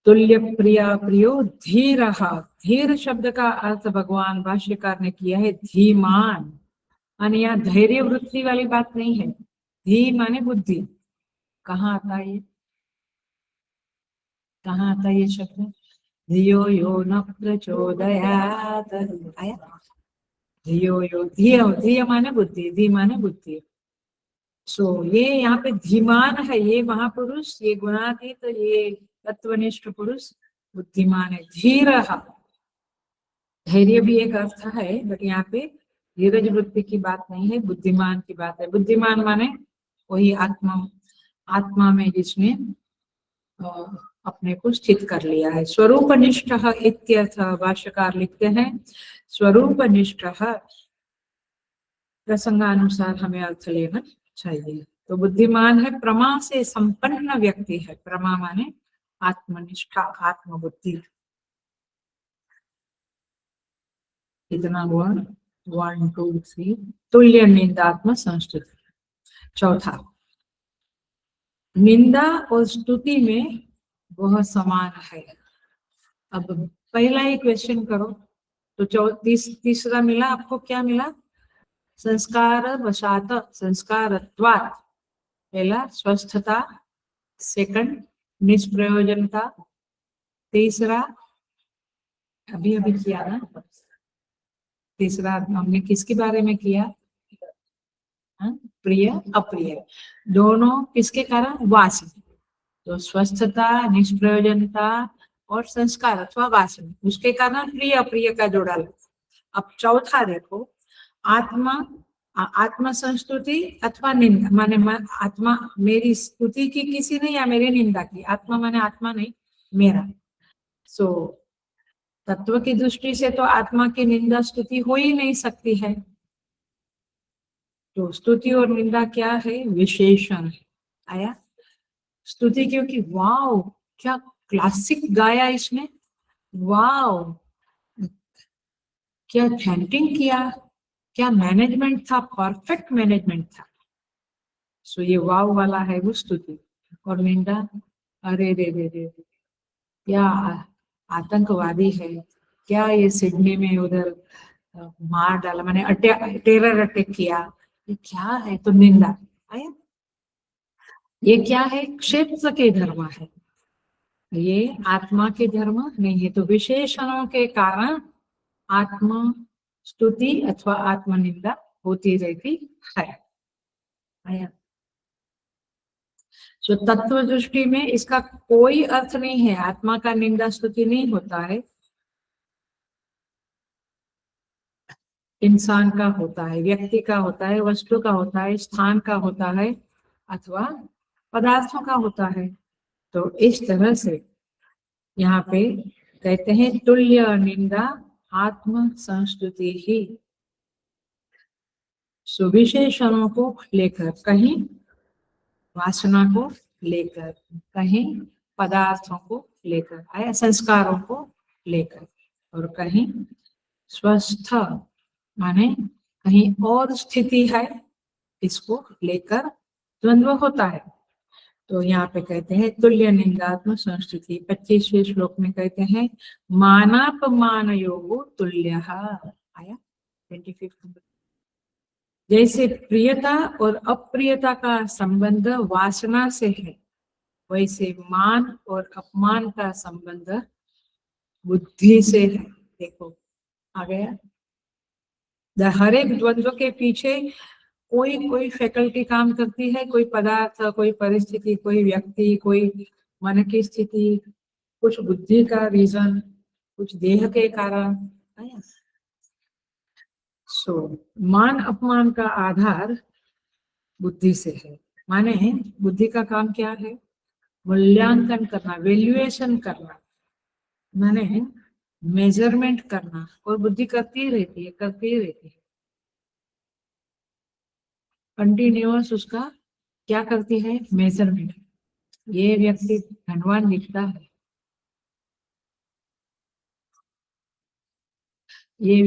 तुल्य प्रिया प्रियो धीर, धीर शब्द का अर्थ भगवान भाष्यकार ने किया है धीमान, माने यहाँ धैर्य वृत्ति वाली बात नहीं है। धी माने बुद्धि। कहाँ आता है ये, कहाँ आता है ये शब्द? धियो यो न प्रचोदयात्, आया? धियो यो, धिय माने बुद्धि, धी माने बुद्धि। सो ये यहाँ पे धीमान है, ये महापुरुष, ये गुणातीत, ये तत्वनिष्ठ पुरुष बुद्धिमान है। धीर, धैर्य भी एक अर्थ है, बट यहाँ पे धीरज वृत्ति की बात नहीं है, बुद्धिमान की बात है। बुद्धिमान माने वही आत्मा में जिसने अपने को स्थित कर लिया है। स्वरूप निष्ठ इत्यर्थ भाष्यकार लिखते हैं, स्वरूप निष्ठ प्रसंगानुसार हमें अर्थ लेना चाहिए। तो बुद्धिमान है, प्रमा से संपन्न व्यक्ति है। प्रमा माने आत्मनिष्ठा, आत्मबुद्धि। इतना हुआ 1 2 3। तुल्य निंदात्म संस्तुति। चौथा, निंदा और स्तुति में वह समान है। अब पहला ही क्वेश्चन करो तो तीसरा मिला आपको, क्या मिला? संस्कार वशात, संस्कारत्वात्। पहला स्वस्थता, सेकंड निष्प्रयोजनता, तीसरा अभी किया ना, तीसरा हमने किसके बारे में किया? प्रिय अप्रिय, दोनों किसके कारण? वासना। तो स्वस्थता, निष्प्रयोजनता और संस्कार अथवा वासना, उसके कारण प्रिय अप्रिय का जोड़ा लगता। अब चौथा देखो, आत्मा संस्तुति अथवा निंदा, माने आत्मा मेरी स्तुति की किसी ने या मेरी निंदा की। आत्मा माने आत्मा नहीं, मेरा। सो तत्व की दृष्टि से तो आत्मा की निंदा स्तुति हो ही नहीं सकती है। तो स्तुति और निंदा क्या है? विशेषण है। आया? स्तुति क्योंकि वाव क्या क्लासिक गाया इसने, वाव क्या चैंटिंग किया, क्या मैनेजमेंट था, परफेक्ट मैनेजमेंट था। सो ये वाव वाला है वो स्तुति। और निंदा, अरे रे रे रे, क्या आतंकवादी है, क्या ये सिडनी में उधर मार डाला, मैंने टेरर अटैक किया, ये क्या है? तो निंदा। आया? ये क्या है? क्षेत्र के धर्म है, ये आत्मा के धर्म नहीं है। तो विशेषणों के कारण आत्म स्तुति अथवा आत्मनिंदा होती रहती है। आया? तो तत्व दृष्टि में इसका कोई अर्थ नहीं है, आत्मा का निंदा स्तुति नहीं होता है, इंसान का होता है, व्यक्ति का होता है, वस्तु का होता है, स्थान का होता है, अथवा पदार्थों का होता है। तो इस तरह से यहाँ पे कहते हैं तुल्य निंदा आत्म संस्तुति ही। सुविशेषणों को लेकर, कहीं वासना को लेकर, कहीं पदार्थों को लेकर, आया संस्कारों को लेकर। और कहीं स्वस्थ माने कहीं और स्थिति है, इसको लेकर द्वंद्व होता है। तो यहाँ पे कहते हैं तुल्य लिंगात्म संस्थिति। 25वें श्लोक में कहते हैं मानापमान योगो तुल्य आया 25 नंबर। जैसे प्रियता और अप्रियता का संबंध वासना से है, वैसे मान और अपमान का संबंध बुद्धि से है। देखो आ गया। हर एक द्वंद्व के पीछे कोई फैकल्टी काम करती है, कोई पदार्थ, कोई परिस्थिति, कोई व्यक्ति, कोई मन की स्थिति, कुछ बुद्धि का रीजन, कुछ देह के कारण। सो मान अपमान का आधार बुद्धि से है। माने बुद्धि का काम क्या है? मूल्यांकन करना, वैल्यूएशन करना, माने मेजरमेंट करना। और बुद्धि करती ही रहती है, करती ही रहती है, कंटिन्यूअस उसका क्या करती है? मेजरमेंट। ये व्यक्ति धनवान दिखता है, ये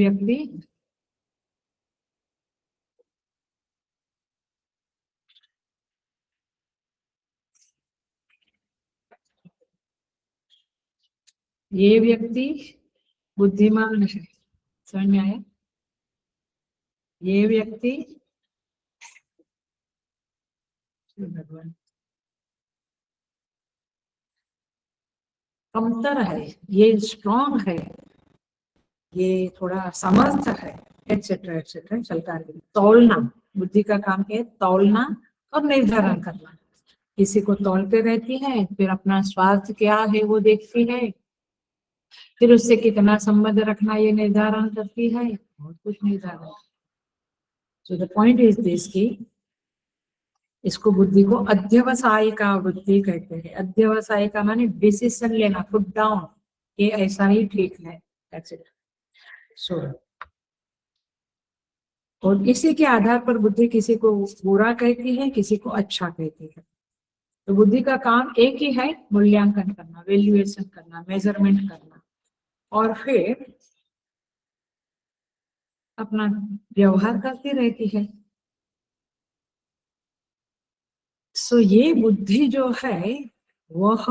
व्यक्ति बुद्धिमान है। समझ में आया? ये व्यक्ति भगवान कमतर है, ये स्ट्रॉन्ग है, ये थोड़ा समर्थ है, एटसेट्रा एटसेट्रा चलता है। तौलना, बुद्धि का काम है तौलना और निर्धारण करना। किसी को तौलते रहती है, फिर अपना स्वार्थ क्या है वो देखती है, फिर उससे कितना संबंध रखना ये निर्धारण करती है, बहुत कुछ निर्धारण। So the point is this की इसको बुद्धि को अध्यवसायिका बुद्धि कहते हैं। अध्यवसायिका माने डिसीजन लेना, पुट डाउन, ये ऐसा ही ठीक है। That's it. सो और इसी के आधार पर बुद्धि किसी को बुरा कहती है, किसी को अच्छा कहती है। तो बुद्धि का काम एक ही है, मूल्यांकन करना, वैल्यूएशन करना, मेजरमेंट करना, और फिर अपना व्यवहार करती रहती है। सो ये बुद्धि जो है वह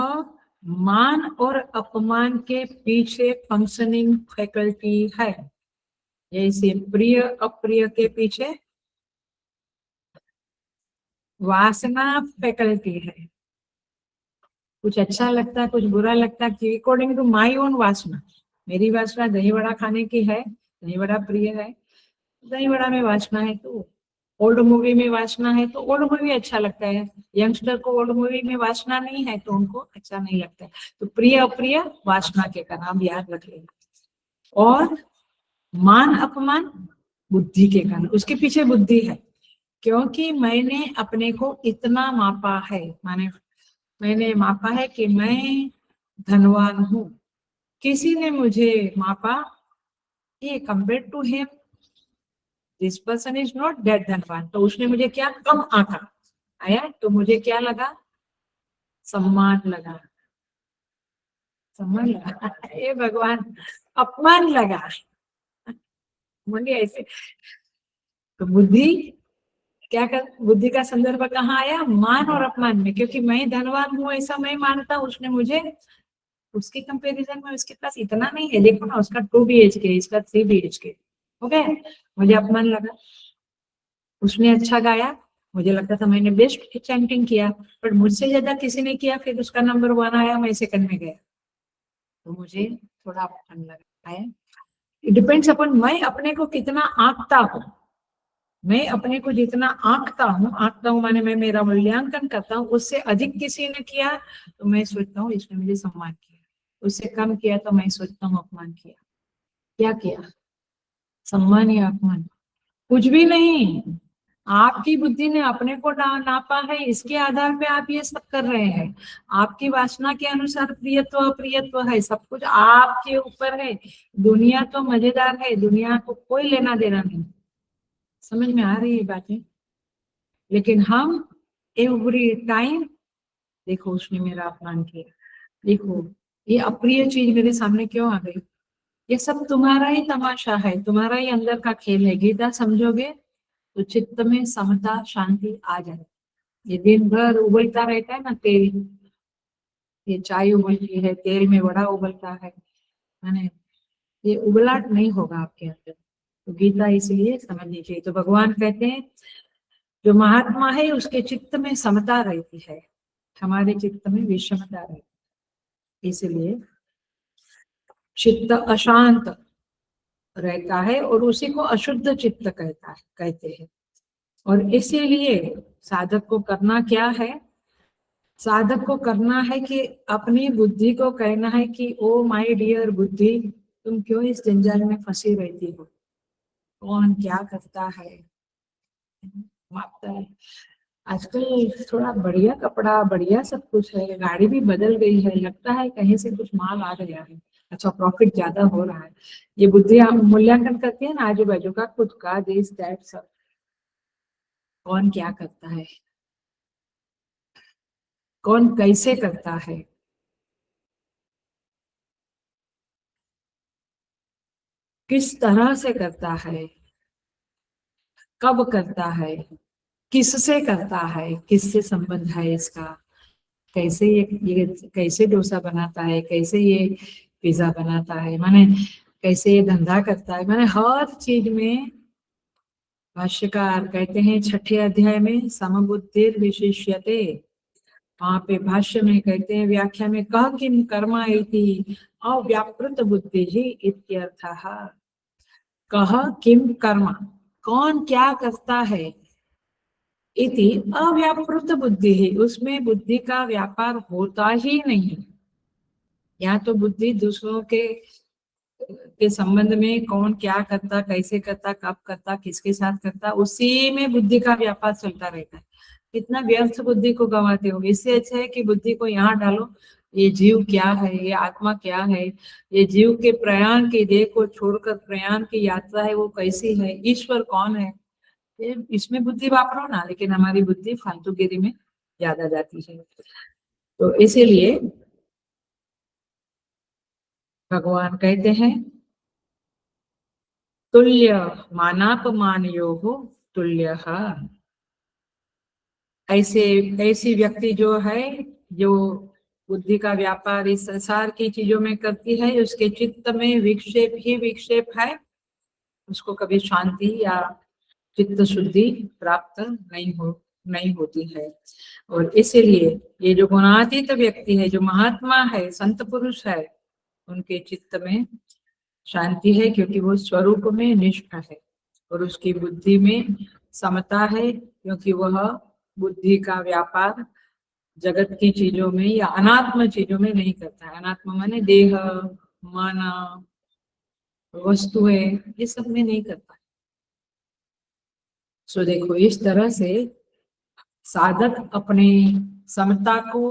मान और अपमान के पीछे फंक्शनिंग फैकल्टी है। जैसे प्रिय अप्रिय के पीछे वासना फैकल्टी है। कुछ अच्छा लगता है, कुछ बुरा लगता है, अकॉर्डिंग टू माई ओन वासना। मेरी वासना दही वड़ा खाने की है, दही वड़ा प्रिय है, दही वड़ा में वासना है। तो ओल्ड मूवी में वासना है तो ओल्ड मूवी अच्छा लगता है। यंगस्टर को ओल्ड मूवी में वासना नहीं है तो उनको अच्छा नहीं लगता है। तो प्रिय अप्रिय वासना के कारण आप याद रखिएगा। और मान अपमान बुद्धि के कारण, उसके पीछे बुद्धि है। क्योंकि मैंने अपने को इतना मापा है, माने मैंने मापा है कि मैं धनवान हूं, किसी ने मुझे मापा ये compare to him this person is not that धनवान, तो उसने मुझे क्या कम आंका आया, तो मुझे क्या लगा? सम्मान लगा, सम्मान लगा। ये भगवान अपमान लगा मुझे ऐसे। तो बुद्धि क्या कर, बुद्धि का संदर्भ कहाँ आया? मान और अपमान में। क्योंकि मैं धनवान हूँ ऐसा मैं मानता, उसने मुझे उसके कंपैरिजन में उसके पास इतना नहीं है, देखो ना उसका 2 BHK, इसका 3 BHK हो गया, मुझे अपमान लगा। उसने अच्छा गाया, मुझे लगता था मैंने बेस्ट चैंटिंग किया, पर मुझसे ज्यादा किसी ने किया, फिर उसका नंबर 1 आया, मैं सेकंड में गया, तो मुझे थोड़ा अपमान लगा है। इट डिपेंड्स अपॉन मैं अपने को कितना आंकता हूँ। मैं अपने को जितना आंकता हूँ माने मैं मेरा मूल्यांकन करता हूँ, उससे अधिक किसी ने किया तो मैं सोचता हूँ इसने मुझे सम्मान किया, उससे कम किया तो मैं सोचता हूँ अपमान किया। क्या किया? सम्मान या अपमान? कुछ भी नहीं। आपकी बुद्धि ने अपने को नापा है, इसके आधार पे आप ये सब कर रहे हैं। आपकी वासना के अनुसार प्रियत्व अप्रियत्व है, सब कुछ आपके ऊपर है। दुनिया तो मजेदार है, दुनिया को कोई लेना देना नहीं। समझ में आ रही है बातें? लेकिन हम एवरी टाइम, देखो उसने मेरा अपमान किया, देखो ये अप्रिय चीज मेरे सामने क्यों आ गई, ये सब तुम्हारा ही तमाशा है, तुम्हारा ही अंदर का खेल है। गीता समझोगे तो चित्त में समता शांति आ जाए। ये दिन भर उबलता रहता है ना तेल, ये चाय उबलती है, तेल में वड़ा उबलता है, माने ये उबलाट नहीं होगा आपके अंदर। तो गीता इसलिए समझनी चाहिए। तो भगवान कहते हैं जो महात्मा है उसके चित्त में समता रहती है, हमारे चित्त में विषमता रहती है, इसलिए चित्त अशांत रहता है और उसी को अशुद्ध चित्त कहते हैं। और इसीलिए साधक को करना क्या है, साधक को करना है कि अपनी बुद्धि को कहना है कि ओ माय डियर बुद्धि, तुम क्यों इस जंजाल में फंसी रहती हो, कौन क्या करता है, मापता है। आजकल थोड़ा बढ़िया कपड़ा, बढ़िया सब कुछ है, गाड़ी भी बदल गई है, लगता है कहीं से कुछ माल आ गया है, अच्छा प्रॉफिट ज्यादा हो रहा है। ये बुद्धि हम मूल्यांकन करती है ना आजू बाजू का, खुद का, दिस दैट सब, कौन क्या करता है, कौन कैसे करता है, किस तरह से करता है, कब करता है, किससे करता है, किससे संबंध है इसका, कैसे ये कैसे डोसा बनाता है, कैसे ये पिज्जा बनाता है, माने कैसे ये धंधा करता है, माने हर चीज में। भाष्यकार कहते हैं छठे अध्याय में समबुद्धिर विशिष्यते, वहां पे भाष्य में कहते हैं व्याख्या में कह किम कर्मा इति अव्यापृत बुद्धि ही इत्यर्थः। कह किम कर्मा, कौन क्या करता है, इति अव्यापृत बुद्धि ही, उसमें बुद्धि का व्यापार होता ही नहीं। यहाँ तो बुद्धि दूसरों के संबंध में कौन क्या करता, कैसे करता, कब करता, किसके साथ करता, उसी में बुद्धि का व्यापार चलता रहता है। इतना व्यर्थ बुद्धि को गंवाते हो। इससे अच्छा है कि बुद्धि को यहाँ डालो, ये जीव क्या है, ये आत्मा क्या है, ये जीव के प्रयाण की देह को छोड़कर प्रयाण की यात्रा है वो कैसी है, ईश्वर कौन है, ये इसमें बुद्धि वापरो ना। लेकिन हमारी बुद्धि फालतूगिरी में ज्यादा जाती है। तो इसीलिए भगवान कहते हैं तुल्य मानापमानयोः तुल्यः। ऐसे ऐसी व्यक्ति जो है, जो बुद्धि का व्यापार इस संसार की चीजों में करती है, उसके चित्त में विक्षेप ही विक्षेप है, उसको कभी शांति या चित्त शुद्धि प्राप्त नहीं होती है। और इसीलिए ये जो गुणातीत व्यक्ति है, जो महात्मा है, संत पुरुष है, उनके चित्त में शांति है, क्योंकि वो स्वरूप में निष्ठ है। और उसकी बुद्धि में समता है, क्योंकि वह बुद्धि का व्यापार जगत की चीजों में या अनात्म चीजों में नहीं करता है। अनात्म माने देह, मन, वस्तुएं, ये सब में नहीं करता है। सो देखो, इस तरह से साधक अपने समता को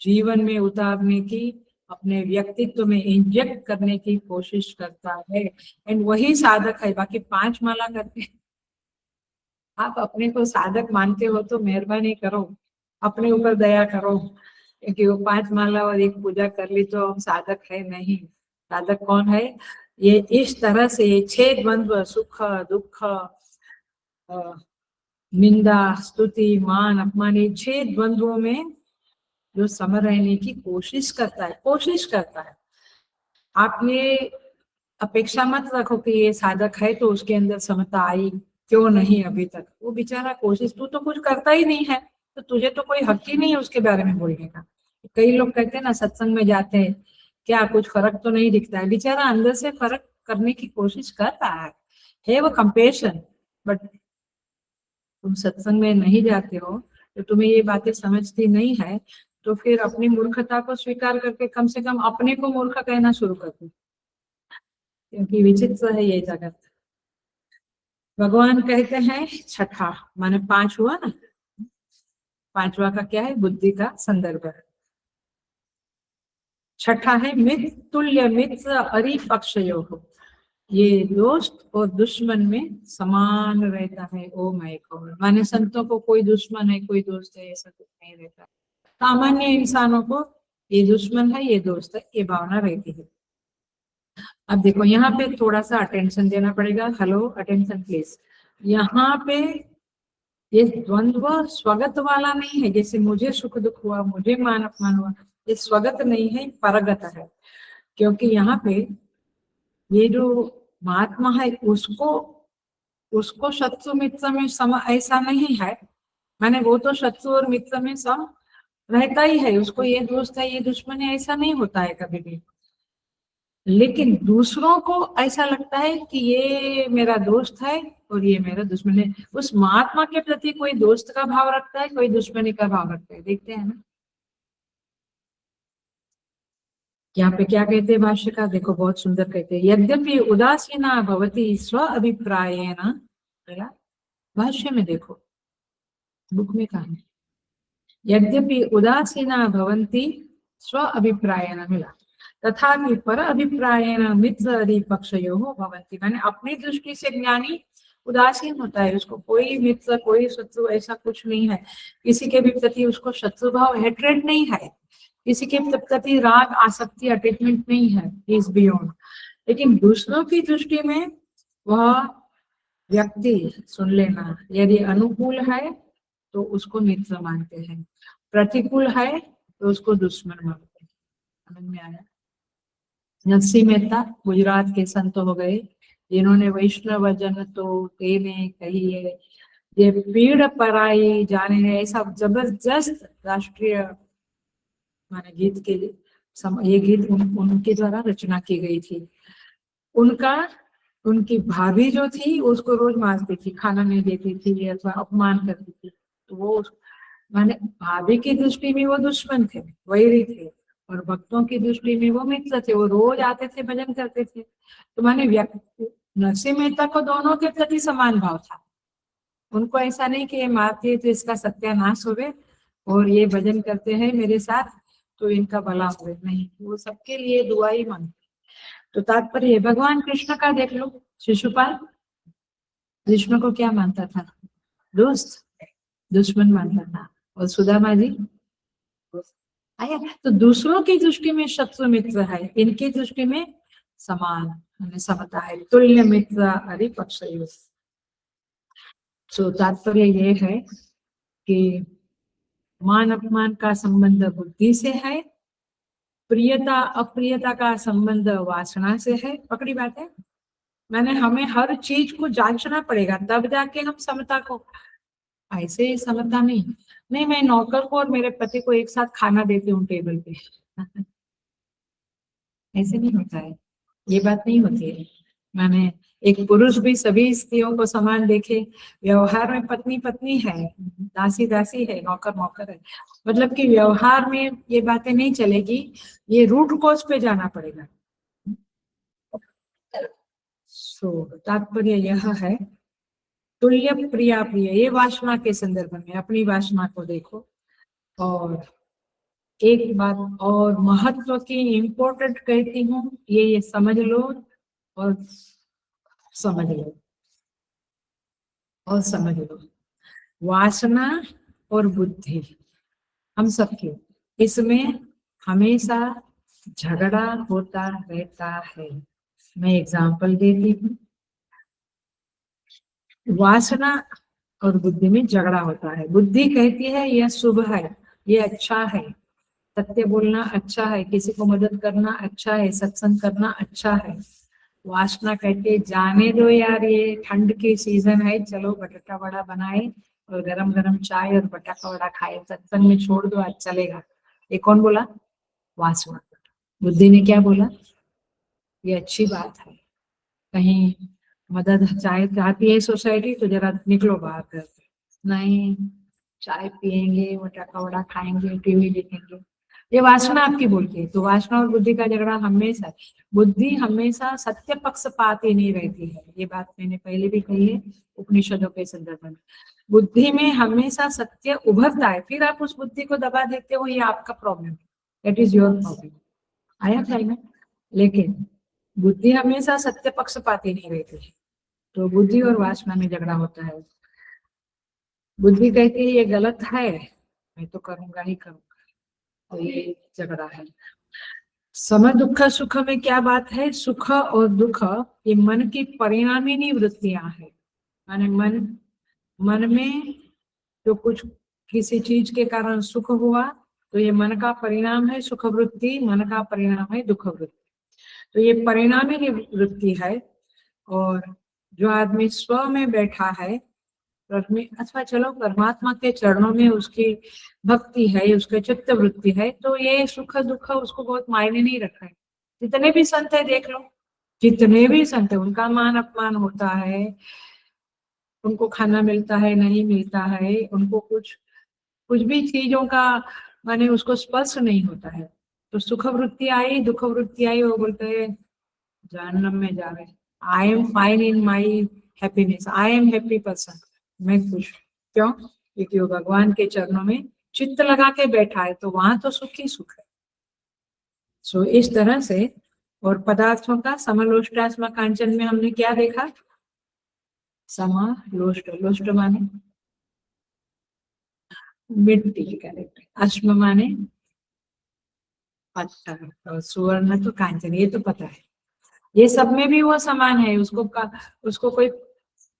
जीवन में उतारने की, अपने व्यक्तित्व में इंजेक्ट करने की कोशिश करता है। एंड वही साधक है। बाकी 5 माला करते हैं, आप अपने को साधक मानते हो तो मेहरबानी करो, अपने ऊपर दया करो, क्योंकि वो 5 माला और एक पूजा कर ली तो हम साधक है नहीं। साधक कौन है, ये इस तरह से ये 6 द्वंद्व, सुख दुख, निंदा स्तुति मान अपमान, ये 6 द्वंद्वों में जो सम रहने की कोशिश करता है। आप ये अपेक्षा मत रखो कि ये साधक है तो उसके अंदर समता आई, क्यों नहीं अभी तक। वो बेचारा कोशिश, तू तो कुछ करता ही नहीं है, तो तुझे तो कोई हक ही नहीं है उसके बारे में बोलने का। कई लोग कहते हैं ना, सत्संग में जाते हैं, क्या कुछ फर्क तो नहीं दिखता है। बेचारा अंदर से फर्क करने की कोशिश कर रहा है वो कंपेशन। बट तुम सत्संग में नहीं जाते हो, तो तुम्हें ये बातें समझती नहीं है, तो फिर अपनी मूर्खता को स्वीकार करके कम से कम अपने को मूर्ख कहना शुरू कर दो, क्योंकि विचित्र है ये जगत। भगवान कहते हैं छठा, माने 5 हुआ ना, 5वां का क्या है, बुद्धि का संदर्भ है। छठा है मित्र तुल्य मित्र अरिपक्षयोः, ये दोस्त और दुश्मन में समान रहता है। ओ माय गॉड, माने संतों को कोई दुश्मन है कोई दोस्त है ऐसा कुछ नहीं रहता। सामान्य इंसानों को ये दुश्मन है ये दोस्त है, ये भावना रहती है। अब देखो यहाँ पे थोड़ा सा अटेंशन देना पड़ेगा। Hello, attention please. यहाँ पे ये द्वंद्व स्वगत वाला नहीं है, जैसे मुझे सुख दुख हुआ, मुझे मान अपमान हुआ, ये स्वगत नहीं है, परगत है। क्योंकि यहाँ पे ये जो महात्मा है उसको उसको शत्रु मित्र में सम ऐसा नहीं है। माने वो तो शत्रु और मित्र में सम रहता ही है, उसको ये दोस्त है ये दुश्मन है ऐसा नहीं होता है कभी भी। लेकिन दूसरों को ऐसा लगता है कि ये मेरा दोस्त है और ये मेरा दुश्मन है। उस महात्मा के प्रति कोई दोस्त का भाव रखता है, कोई दुश्मनी का भाव रखता है, देखते हैं ना। यहाँ पे क्या कहते हैं भाष्य का, देखो बहुत सुंदर कहते हैं, यद्यपि उदासीना भवती स्व अभिप्रायेण। भाष्य में देखो, बुक में कहा है, यद्यपि उदासीना भवन्ति स्व अभिप्रायेण, मिला, तथापि पर अभिप्रायेण मित्र आदि पक्षयोः भवन्ति। माने अपनी दृष्टि से ज्ञानी उदासीन होता है, उसको कोई मित्र कोई शत्रु ऐसा कुछ नहीं है, किसी के भी प्रति उसको शत्रु भाव हेट्रेड नहीं है, किसी के प्रति राग आसक्ति अटैचमेंट नहीं है, इज बियॉन्ड। लेकिन दूसरों की दृष्टि में वह व्यक्ति, सुन लेना, यदि अनुकूल है तो उसको मित्र मानते हैं, प्रतिकूल है तो उसको दुश्मन मानते हैं। समझ में आया। नरसिंह मेहता गुजरात के संत हो गए, जिन्होंने वैष्णव जन तो तेने कही है, ये पीड़ पराई जाने है, ऐसा जबरदस्त राष्ट्रीय माने गीत के ये गीत उनके द्वारा रचना की गई थी। उनका उनकी भाभी जो थी उसको रोज मारती थी, खाना नहीं देती थी अथवा अपमान करती थी। तो वो माने भाभी की दृष्टि में वो दुश्मन थे, वैरी थे, और भक्तों की दृष्टि में वो मित्र थे, वो रोज आते थे, भजन करते थे। तो माने नरसिंह मेहता को दोनों के प्रति समान भाव था। उनको ऐसा नहीं कि ये मारती है तो इसका सत्यानाश होवे और ये भजन करते हैं मेरे साथ तो इनका भला हुए, नहीं, वो सबके लिए दुआ ही मांगते। तो तात्पर्य भगवान कृष्ण का देख लो, शिशुपाल कृष्ण को क्या मानता था, दोस्त, दुश्मन मानता था। और सुदामा जी आया, तो दूसरों की दृष्टि में शत्रु मित्र है, इनकी दृष्टि में समान समता है, तुल्य मित्र हरि पक्ष। तो तात्पर्य ये है कि मान अपमान का संबंध बुद्धि से है, प्रियता अप्रियता का संबंध वासना से है। पकड़ी बात है। मैंने हमें हर चीज को जांचना पड़ेगा तब जाके हम समता को, ऐसे ही समता नहीं। नहीं, मैं नौकर को और मेरे पति को एक साथ खाना देती हूँ टेबल पे ऐसे नहीं होता है, ये बात नहीं होती है। मैंने एक पुरुष भी सभी स्त्रियों को समान देखे, व्यवहार में पत्नी पत्नी है, दासी दासी है, नौकर नौकर है, मतलब कि व्यवहार में ये बातें नहीं चलेगी, ये रूट कॉज पे जाना पड़ेगा। सो तात्पर्य यह है, तुल्य प्रिया प्रिय, ये वासना के संदर्भ में अपनी वासना को देखो। और एक बात और महत्व की इम्पोर्टेंट कहती हूँ, ये समझ लो और समझ लो और समझ लो। वासना और बुद्धि हम सबके, इसमें हमेशा झगड़ा होता रहता है। मैं एग्जांपल देती हूँ, वासना और बुद्धि में झगड़ा होता है। बुद्धि कहती है यह शुभ है, ये अच्छा है, सत्य बोलना अच्छा है, किसी को मदद करना अच्छा है, सत्संग करना अच्छा है। वासना कहती है जाने दो यार, ये ठंड की सीजन है, चलो बटाटा वड़ा बनाए और गरम गरम चाय और बटाटा वड़ा खाए, सत्संग में छोड़ दो, आज चलेगा। ये कौन बोला? वासना। बुद्धि ने क्या बोला? ये अच्छी बात है, कहीं मदद चाय चाहती है सोसाइटी तो जरा निकलो बाहर कर, नहीं, चाय पियेंगे, बटाटा वड़ा खाएंगे, टीवी देखेंगे। ये वासना आपकी बोलती है। तो वासना और बुद्धि का झगड़ा हमेशा, बुद्धि हमेशा सत्य पक्षपाती नहीं रहती है, ये बात मैंने पहले भी कही है उपनिषदों के संदर्भ में। बुद्धि में हमेशा सत्य उभरता है, फिर आप उस बुद्धि को दबा देते हो, ये आपका प्रॉब्लम है, दैट इज योर प्रॉब्लम। आया ख्याल में? लेकिन बुद्धि हमेशा सत्य पक्षपाती नहीं रहती है। तो बुद्धि और वासना में झगड़ा होता है। बुद्धि कहती है ये गलत है, मैं तो करूंगा ही करूंगा, तो ये झगड़ा है। सम दुख सुख में क्या बात है? सुख और दुख ये मन की परिणामी वृत्तियां है। माने मन में जो कुछ किसी चीज के कारण सुख हुआ तो ये मन का परिणाम है सुख वृत्ति, मन का परिणाम है दुख वृत्ति। तो ये परिणामी वृत्ति है। और जो आदमी स्व में बैठा है अथवा चलो परमात्मा के चरणों में उसकी भक्ति है, उसके चित्त वृत्ति है, तो ये सुख दुख उसको बहुत मायने नहीं रखा है। जितने भी संत है देख लो, जितने भी संत है उनका मान अपमान होता है, उनको खाना मिलता है नहीं मिलता है, उनको कुछ भी चीजों का माने उसको स्पर्श नहीं होता है। तो सुख वृत्ति आई दुख वृत्ति आई, वो बोलते हैं जहन्नम में जावे। I am fine in my happiness, I am happy person, मैं खुश। क्यों? क्योंकि वो भगवान के चरणों में चित्त लगा के बैठा है, तो वहां तो सुख ही सुख है। सो इस तरह से। और पदार्थों का समलोष्टास्म कांचन में हमने क्या देखा? समलोष्ट, लोष्ट माने मिट्टी के कैरेक्टर, अश्म माने पत्थर, और सुवर्ण तो कांचन, ये तो पता है। ये सब में भी वो समान है, उसको कोई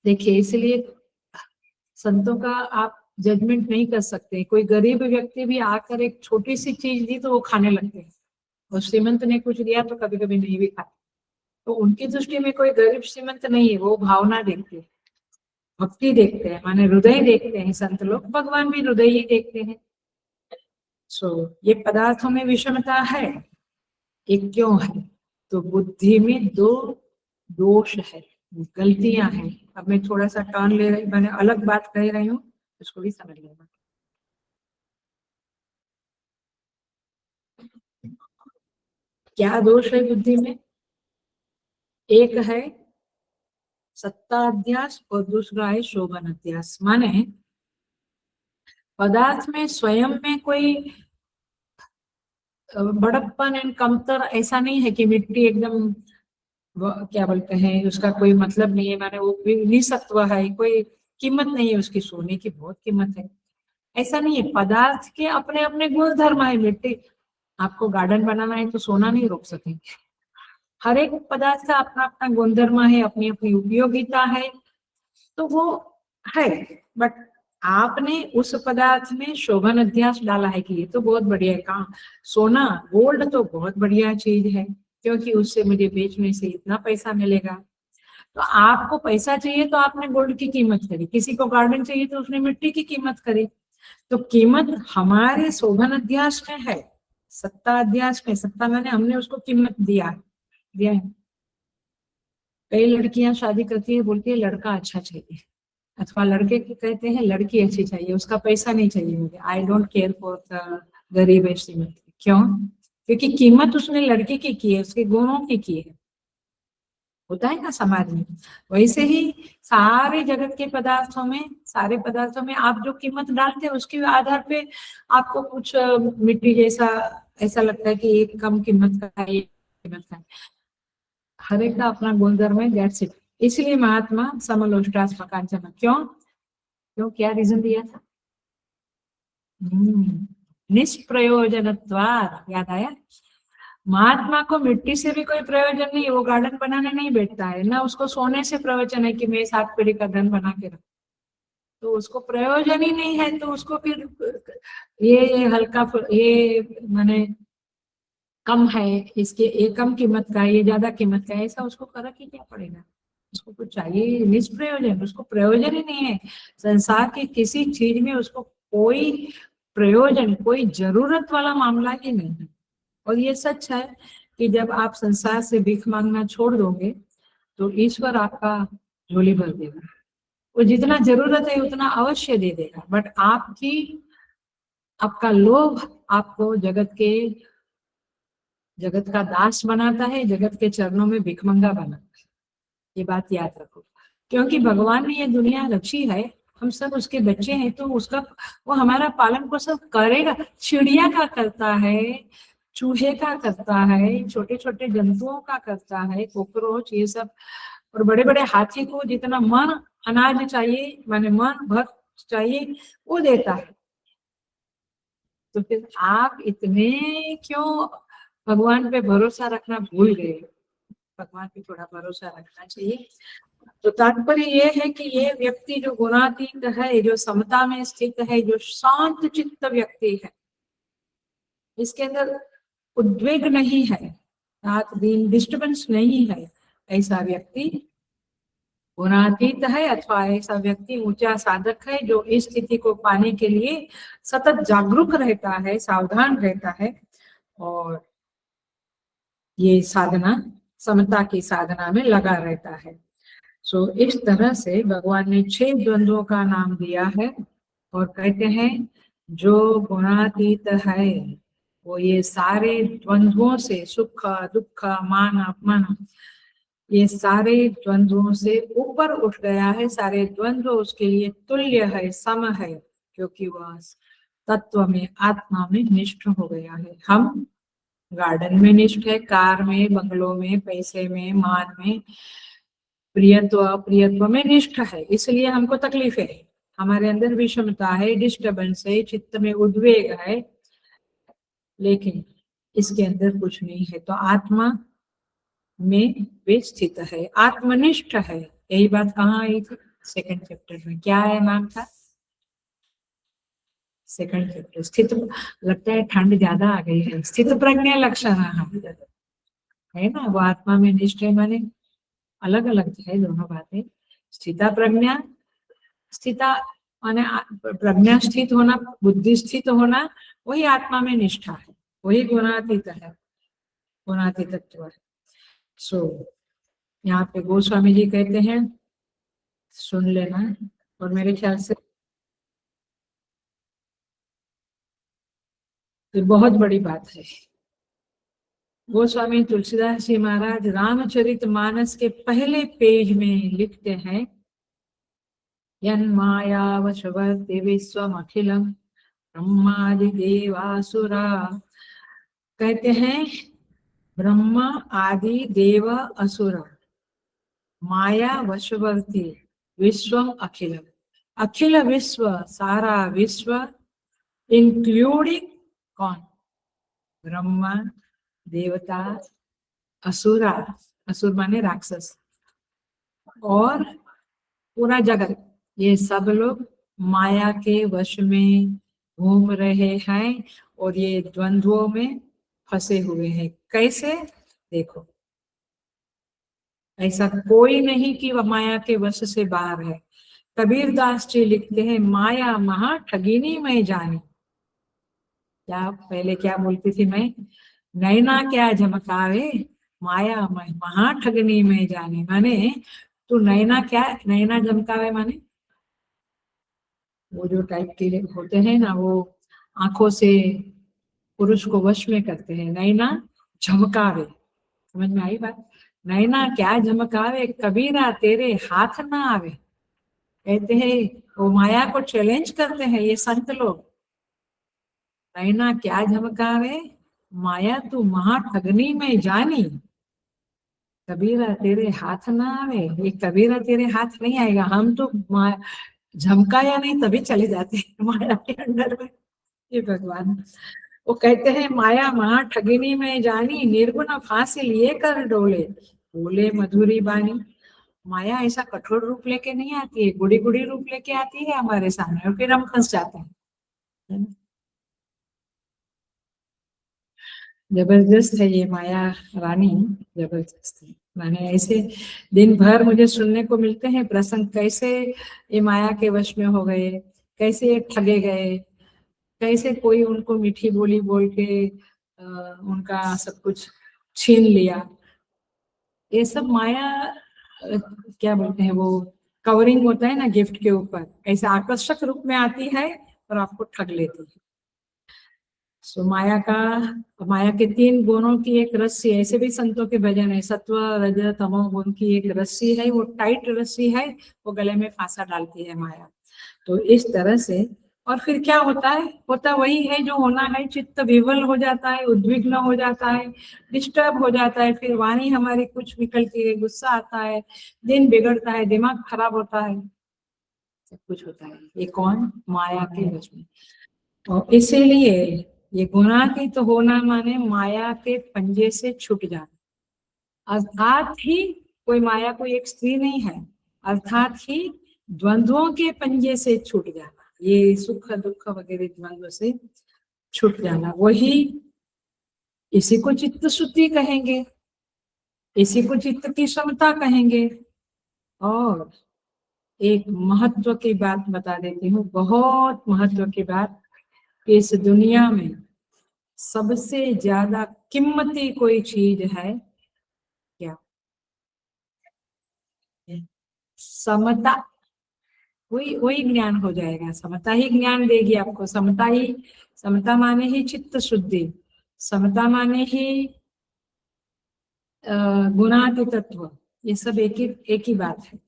देखिए, इसलिए संतों का आप जजमेंट नहीं कर सकते। कोई गरीब व्यक्ति भी आकर एक छोटी सी चीज दी तो वो खाने लगते हैं, और श्रीमंत ने कुछ दिया तो कभी कभी नहीं भी खाते। तो उनकी दृष्टि में कोई गरीब श्रीमंत नहीं है, वो भावना देखते हैं, भक्ति देखते हैं, माने हृदय देखते हैं। संत लोग भगवान भी हृदय ही देखते हैं। सो ये पदार्थों में विषमता है, ये क्यों है? तो बुद्धि में दो दोष है, गलतियां हैं। अब मैं थोड़ा सा टर्न ले रही, मैंने अलग बात कह रही हूँ, उसको भी समझ लेना। क्या दोष है बुद्धि में? एक है सत्ता अध्यास और दूसरा है शोभन अध्यास। माने पदार्थ में स्वयं में कोई बड़प्पन एंड कमतर ऐसा नहीं है कि मिट्टी एकदम क्या बोलते हैं उसका कोई मतलब नहीं है, माने वो निसत्व है, कोई कीमत नहीं है उसकी, सोने की बहुत कीमत है, ऐसा नहीं है। पदार्थ के अपने अपने गुण धर्म है। मिट्टी, आपको गार्डन बनाना है तो सोना नहीं रोक सकेंगे। हर एक पदार्थ का अपना अपना गुणधर्म है, अपनी अपनी उपयोगिता है, तो वो है। बट आपने उस पदार्थ में शोभन अध्यास डाला है कि ये तो बहुत बढ़िया है। कहाँ? सोना, गोल्ड तो बहुत बढ़िया चीज है, क्योंकि उससे मुझे बेचने से इतना पैसा मिलेगा। तो आपको पैसा चाहिए तो आपने गोल्ड की कीमत करी, किसी को गार्डन चाहिए तो उसने मिट्टी की कीमत करी। तो कीमत हमारे शोभन अध्यास में है, सत्ता अध्यास में। सत्ता मैंने हमने उसको कीमत दिया है। कई लड़कियां शादी करती है, बोलती है लड़का अच्छा चाहिए, अथवा लड़के की कहते हैं लड़की अच्छी चाहिए, उसका पैसा नहीं चाहिए मुझे, I don't care for the गरीब है श्रीमंत। क्यों? क्योंकि कीमत उसने लड़के की है, उसके गुणों की है। होता है ना समाज में। वैसे ही सारे पदार्थों में आप जो कीमत डालते हैं उसके आधार पे आपको कुछ मिट्टी जैसा ऐसा लगता है कि ये कम कीमत का है, ये कीमत का है। हर एक का अपना गुणधर्म है, दैट्स इट। इसलिए महात्मा समलोष्टास्म कांचन, क्यों क्या रीजन दिया था? निष्प्रयोजनत्वात्, याद आया? महात्मा को मिट्टी से भी कोई प्रयोजन नहीं है, वो गार्डन बनाने नहीं बैठता है ना, उसको सोने से प्रयोजन है कि मैं 7 पीढ़ी का धन बना के रखूं। तो उसको प्रयोजन ही नहीं है, तो उसको फिर ये हल्का ये माने कम है, इसके ये कम कीमत का, ये ज्यादा कीमत का, ऐसा उसको फर्क ही क्या पड़ेगा? उसको कुछ चाहिए निष्प्रयोजन, उसको प्रयोजन ही नहीं है। संसार की किसी चीज में उसको कोई प्रयोजन, कोई जरूरत वाला मामला ही नहीं है। और ये सच है कि जब आप संसार से भीख मांगना छोड़ दोगे तो ईश्वर आपका झोली भर देगा। वो जितना जरूरत है उतना अवश्य दे देगा, बट आपका लोभ आपको जगत का दास बनाता है, जगत के चरणों में भिखमंगा बनाता है। ये बात याद रखो, क्योंकि भगवान ने ये दुनिया रची है, हम सब उसके बच्चे हैं, तो वो हमारा पालन पोषण करेगा। चिड़िया का करता है, चूहे का करता है, छोटे छोटे जंतुओं का करता है, कॉकरोच, ये सब। और बड़े बड़े हाथी को जितना मन अनाज चाहिए, माने मन भर चाहिए, वो देता है। तो फिर आप इतने क्यों भगवान पे भरोसा रखना भूल गए। भगवान पे थोड़ा भरोसा रखना चाहिए। तो तात्पर्य ये है कि ये व्यक्ति जो गुणातीत है, जो समता में स्थित है, जो शांत चित्त व्यक्ति है, इसके अंदर उद्वेग नहीं है, रात दिन डिस्टर्बेंस नहीं है, ऐसा व्यक्ति गुणातीत है। अथवा ऐसा व्यक्ति ऊंचा साधक है जो इस स्थिति को पाने के लिए सतत जागरूक रहता है, सावधान रहता है और ये साधना, समता की साधना में लगा रहता है। सो इस तरह से भगवान ने 6 द्वंद्वों का नाम दिया है और कहते हैं जो गुणातीत है वो ये सारे द्वंद्वों से, सुख दुख मान अपमान, ये सारे द्वंद्वों से ऊपर उठ गया है। सारे द्वंद्व उसके लिए तुल्य है, सम है, क्योंकि वह तत्व में, आत्मा में निष्ठ हो गया है। हम गार्डन में निष्ठ है, कार में, बंगलों में, पैसे में, मान में, प्रियत्व अप्रियत्व में निष्ठ है, इसलिए हमको तकलीफ है, हमारे अंदर विषमता है, डिस्टर्बेंस है, चित्त में उद्वेग है, लेकिन इसके अंदर कुछ नहीं है। तो आत्मा में वे स्थित है, आत्मनिष्ठ है। यही बात कहाँ आई थी? सेकंड चैप्टर में। क्या है नाम था? Second chapter. स्थित, लगता है ठंड ज्यादा आ गई है। स्थित प्रज्ञा लक्षण है ना, वो आत्मा में निष्ठ है, माने अलग अलग है दोनों बातें। स्थिता प्रज्ञा, स्थिता माने प्रज्ञा स्थित होना, बुद्धि स्थित होना, वही आत्मा में निष्ठा है, वही गुणातीत है, गुणातीतत्व है। सो यहाँ पे गोस्वामी जी कहते हैं, सुन लेना, और मेरे ख्याल से ये बहुत बड़ी बात है। गोस्वामी तुलसीदास जी महाराज रामचरित मानस के पहले पेज में लिखते हैं, यन्मायावशवर्ति विश्वमखिलम् ब्रह्मादि देवासुरा। कहते हैं ब्रह्मा आदि देव असुर माया वशवर्ती विश्वम अखिलम। अखिल विश्व, सारा विश्व, इंक्लूडिंग कौन? ब्रह्मा, देवता, असुरा, असुर माने राक्षस, और पूरा जगत, ये सब लोग माया के वश में घूम रहे हैं और ये द्वंद्वों में फंसे हुए हैं। कैसे? देखो, ऐसा कोई नहीं कि वह माया के वश से बाहर है। कबीर दास जी लिखते हैं, माया महा ठगिनी मैं जानी। क्या पहले क्या बोलती थी मैं? नैना क्या झमकावे, माया महा ठगनी में जानी। माने तू नैना क्या, नैना झमकावे माने वो जो टाइप के होते हैं ना, वो आंखों से पुरुष को वश में करते हैं। नैना झमकावे, समझ में आई बात? नैना क्या झमकावे, कबीरा तेरे हाथ ना आवे। कहते हैं वो माया को चैलेंज करते हैं ये संत लोग। नैना क्या झमकावे, माया तू महा ठगनी में जानी, कबीरा तेरे हाथ ना आवे। ये कबीरा तेरे हाथ नहीं आएगा, हम तो झमकाया नहीं तभी चले जाते हैं माया के अंदर में। ये भगवान, वो कहते हैं माया महा ठगिनी में जानी, निर्गुण फांसी लिए कर डोले, बोले मधुरी बानी। माया ऐसा कठोर रूप लेके नहीं आती है, गुड़ी गुड़ी रूप लेके आती है हमारे सामने, और फिर हम फंस जाते हैं। जबरदस्त है ये माया रानी, जबरदस्त है। मैंने ऐसे दिन भर मुझे सुनने को मिलते हैं प्रसंग, कैसे ये माया के वश में हो गए, कैसे ये ठगे गए, कैसे कोई उनको मीठी बोली बोल के उनका सब कुछ छीन लिया। ये सब माया, क्या बोलते हैं वो, कवरिंग होता है ना गिफ्ट के ऊपर, ऐसे आकर्षक रूप में आती है और आपको ठग लेती है। सो माया का, माया के 3 गुणों की एक रस्सी, ऐसे भी संतों के भजन है, सत्व रज तमो गुण की एक रस्सी है, वो टाइट रस्सी है, वो गले में फांसा डालती है माया। तो इस तरह से, और फिर क्या होता है? होता वही है जो होना है, चित्त विवल हो जाता है, उद्विग्न हो जाता है, डिस्टर्ब हो जाता है, फिर वाणी हमारी कुछ निकलती है, गुस्सा आता है, दिन बिगड़ता है, दिमाग खराब होता है, सब कुछ होता है। ये कौन? माया के वश में। और इसीलिए ये गुणातीत होना माने माया के पंजे से छूट जाना, अर्थात ही कोई माया कोई एक स्त्री नहीं है, अर्थात ही द्वंद्वों के पंजे से छूट जाना, ये सुख दुख वगैरह द्वंद्व से छूट जाना, वही इसी को चित्त शुद्धि कहेंगे, इसी को चित्त की समता कहेंगे। और एक महत्व की बात बता देती हूँ, बहुत महत्व की बात, कि इस दुनिया में सबसे ज्यादा कीमती कोई चीज है क्या? समता। वही वही ज्ञान हो जाएगा, समता ही ज्ञान देगी आपको। समता ही, समता माने ही चित्त शुद्धि, समता माने ही गुणातीतत्व, ये सब एक ही बात है।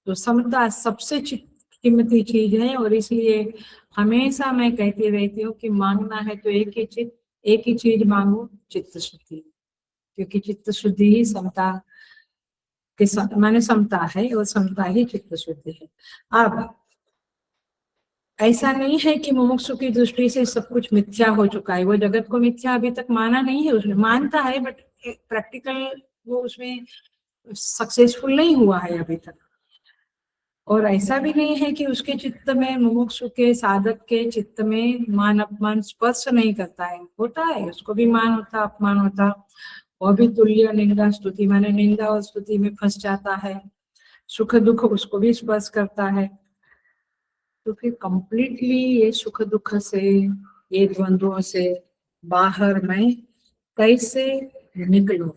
तो समता सबसे कीमती चीज है, और इसलिए हमेशा मैं कहती रहती हूँ कि मांगना है तो एक ही चीज मांगो, चित्त शुद्धि, क्योंकि चित्त शुद्धि ही समता के माने समता है, और समता ही चित्त शुद्धि है। अब ऐसा नहीं है कि मुमुक्षु की दृष्टि से सब कुछ मिथ्या हो चुका है, वो जगत को मिथ्या अभी तक माना नहीं है, उसने मानता है बट प्रैक्टिकल वो उसमें सक्सेसफुल नहीं हुआ है अभी तक। और ऐसा भी नहीं है कि उसके चित्त में, मुमुक्षु के साधक के चित्त में मान अपमान स्पर्श नहीं करता है, होता है, उसको भी मान होता, अपमान होता, वो भी तुल्य निंदा स्तुति माने निंदा और स्तुति में फंस जाता है, सुख दुख उसको भी स्पर्श करता है। तो फिर कंप्लीटली ये सुख दुख से, ये द्वंद्वों से बाहर मैं कैसे निकलूं,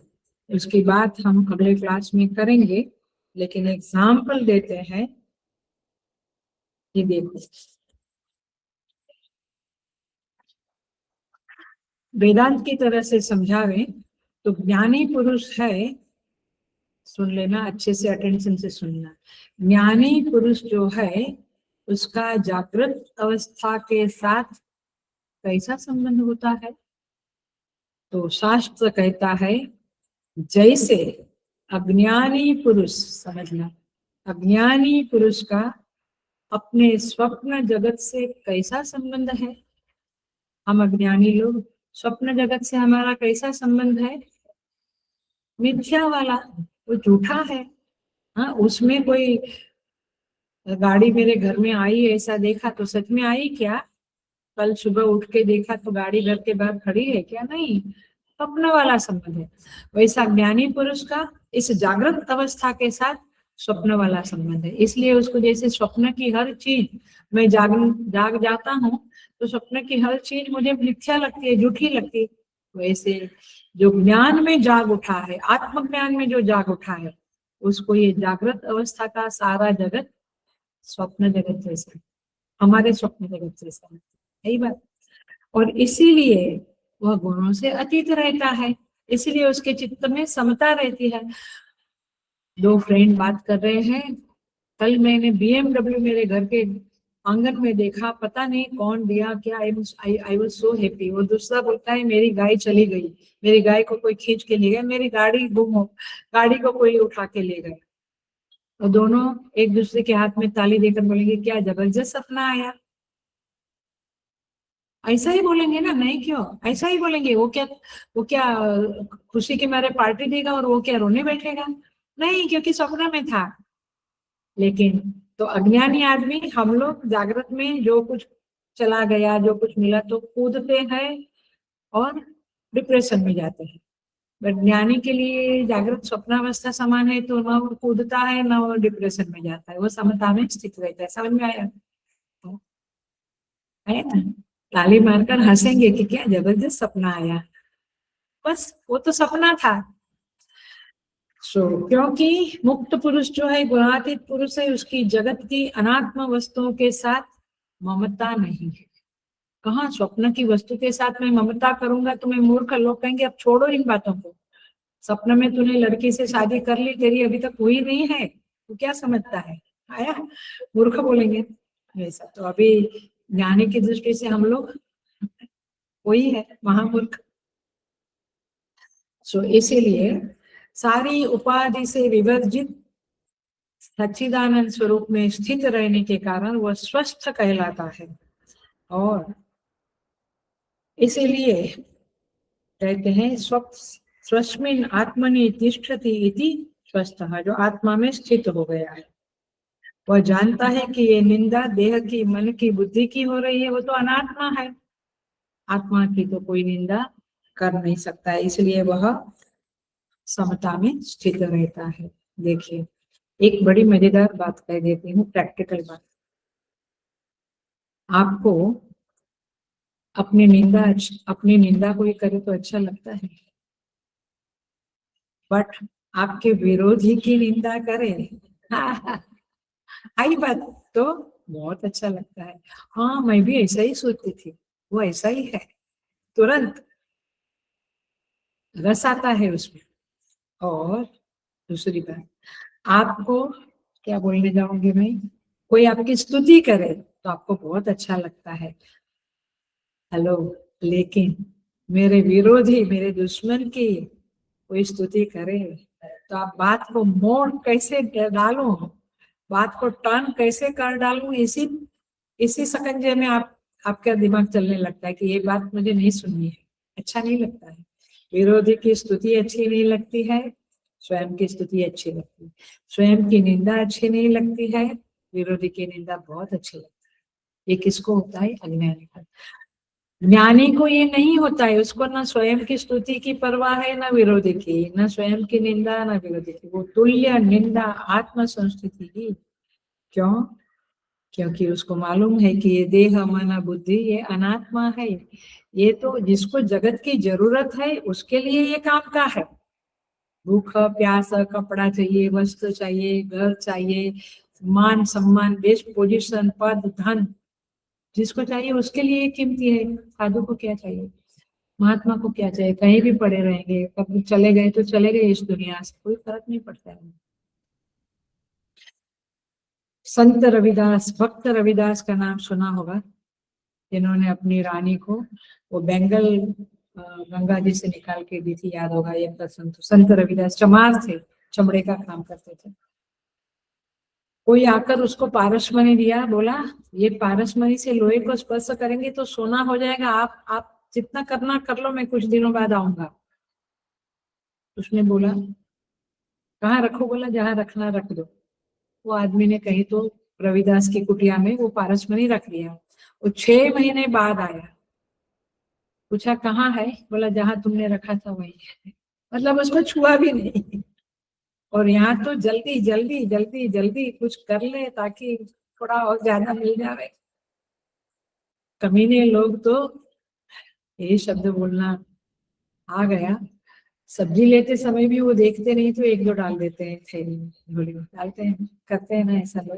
उसकी बात हम अगले क्लास में करेंगे, लेकिन एग्जाम्पल देते हैं। ये देखो, वेदांत की तरह से समझावे तो ज्ञानी पुरुष है, सुन लेना अच्छे से, अटेंशन से सुनना, ज्ञानी पुरुष जो है उसका जागृत अवस्था के साथ कैसा संबंध होता है? तो शास्त्र कहता है, जैसे अज्ञानी पुरुष, समझना, अज्ञानी पुरुष का अपने स्वप्न जगत से कैसा संबंध है, हम अज्ञानी लोग स्वप्न जगत से हमारा कैसा संबंध है? मिथ्या वाला, वो झूठा है। हाँ, उसमें कोई गाड़ी मेरे घर में आई, ऐसा देखा तो सच में आई क्या? कल सुबह उठ के देखा तो गाड़ी घर के बाहर खड़ी है क्या? नहीं, स्वप्न वाला संबंध है। वैसा ज्ञानी पुरुष का इस जागृत अवस्था के साथ स्वप्न वाला संबंध है, इसलिए उसको जैसे स्वप्न की हर चीज, मैं जाग जाता हूँ तो स्वप्न की हर चीज मुझे मिथ्या लगती है, झूठी लगती है, वैसे जो ज्ञान में जाग उठा है, आत्मज्ञान में जो जाग उठा है, उसको ये जागृत अवस्था का सारा जगत स्वप्न जगत जैसा, हमारे स्वप्न जगत जैसा, यही बात। और इसीलिए वह गुणों से अतीत रहता है, इसीलिए उसके चित्त में समता रहती है। दो फ्रेंड बात कर रहे हैं, कल मैंने BMW मेरे घर के आंगन में देखा, पता नहीं कौन दिया क्या, आई वाज सो हैप्पी। वो दूसरा बोलता है मेरी गाय चली गई, मेरी गाय को कोई खींच के ले गया, मेरी गाड़ी गुम हो, गाड़ी को कोई उठा के ले गया। और दोनों एक दूसरे के हाथ में ताली देकर बोलेंगे क्या जबरदस्त सपना आया। ऐसा ही बोलेंगे ना, नहीं क्यों, ऐसा ही बोलेंगे। वो क्या खुशी के मारे पार्टी देगा और वो क्या रोने बैठेगा? नहीं, क्योंकि सपना में था। लेकिन तो अज्ञानी आदमी, हम लोग जागृत में जो कुछ चला गया, जो कुछ मिला तो कूदते हैं और डिप्रेशन में जाते हैं। बट ज्ञानी के लिए जागृत स्वप्नावस्था समान है, तो न वो कूदता है न वो डिप्रेशन में जाता है, वो समता में स्थित रहता है। समझ में आया? है ना? ताली मारकर हंसेंगे कि क्या जबरदस्त सपना आया, बस वो तो सपना था। क्योंकि मुक्त पुरुष जो है, गुणातीत पुरुष है, उसकी जगत की अनात्म वस्तुओं के साथ ममता नहीं है। कहाँ स्वप्न की वस्तु के साथ मैं ममता करूंगा तो मैं मूर्ख, लोग कहेंगे अब छोड़ो इन बातों को, सपन में तूने लड़की से शादी कर ली, तेरी अभी तक हुई नहीं है, तू क्या समझता है, आया, मूर्ख बोलेंगे ऐसा। तो अभी ज्ञानी की दृष्टि से हम लोग वही है, महामूर्ख। इसीलिए सारी उपाधि से विवर्जित सच्चिदानंद स्वरूप में स्थित रहने के कारण वह स्वस्थ कहलाता है। और इसीलिए कहते हैं स्वस्मिन् आत्मनि तिष्ठति इति स्वस्थः, जो आत्मा में स्थित हो गया है, वह जानता है कि ये निंदा देह की, मन की, बुद्धि की हो रही है, वो तो अनात्मा है, आत्मा की तो कोई निंदा कर नहीं सकता है, इसलिए वह समता में स्थित रहता है। देखिए, एक बड़ी मजेदार बात कह देती हूँ, प्रैक्टिकल बात। आपको अपनी निंदा कोई करे तो अच्छा लगता है, बट आपके विरोधी की निंदा करे आई बात तो बहुत अच्छा लगता है। हाँ, मैं भी ऐसा ही सोचती थी, वो ऐसा ही है, तुरंत रस आता है उसमें। और दूसरी बात, आपको क्या बोलने जाऊंगी मैं, कोई आपकी स्तुति करे तो आपको बहुत अच्छा लगता है, हेलो। लेकिन मेरे विरोधी, मेरे दुश्मन की कोई स्तुति करे तो आप बात को मोड़ कैसे डालूं, बात को टर्न कैसे कर डालूं, इसी इसी सकंजे में आपका दिमाग चलने लगता है कि ये बात मुझे नहीं सुननी है, अच्छा नहीं लगता है। विरोधी की स्तुति अच्छी नहीं लगती है, स्वयं की स्तुति अच्छी लगती है। स्वयं की निंदा अच्छी नहीं लगती है, विरोधी की निंदा बहुत अच्छी लगती है। ये किसको होता है? अज्ञानी को। ज्ञानी को ये नहीं होता है, उसको ना स्वयं की स्तुति की परवाह है, ना विरोधी की, ना स्वयं की निंदा, ना विरोधी की, वो तुल्य निंदा आत्म संस्थिति ही। क्यों? क्योंकि उसको मालूम है कि ये देह मन बुद्धि ये अनात्मा है, ये तो जिसको जगत की जरूरत है उसके लिए ये काम का है। भूख प्यास, कपड़ा चाहिए, वस्त्र चाहिए, घर चाहिए, मान सम्मान, बेस्ट पोजीशन, पद धन, जिसको चाहिए उसके लिए ये कीमती है। साधु को क्या चाहिए, महात्मा को क्या चाहिए? कहीं भी पड़े रहेंगे, कभी चले गए तो चले गए इस दुनिया से, कोई फर्क नहीं पड़ता है। संत रविदास, भक्त रविदास का नाम सुना होगा, जिन्होंने अपनी रानी को वो बेंगल गंगा जी से निकाल के दी थी, याद होगा। ये संत रविदास चमार थे, चमड़े का काम करते थे। कोई आकर उसको पारसमणि दिया, बोला ये पारसमणि से लोहे को स्पर्श करेंगे तो सोना हो जाएगा, आप जितना करना कर लो, मैं कुछ दिनों बाद आऊंगा। उसने बोला कहाँ रखो? बोला जहाँ रखना रख दो। वो आदमी ने कही तो रविदास की कुटिया में वो पारसमणि रख दिया। वो 6 महीने बाद आया, पूछा कहाँ है? बोला जहाँ तुमने रखा था वही है। मतलब उसको छुआ भी नहीं। और यहाँ तो जल्दी जल्दी जल्दी जल्दी कुछ कर ले ताकि थोड़ा और ज्यादा मिल जाए। कमीने लोग तो यही शब्द बोलना आ गया। सब्जी लेते समय भी वो देखते नहीं तो एक दो डाल देते हैं, थैली में झोली में डालते हैं, करते हैं ना ऐसा लोग।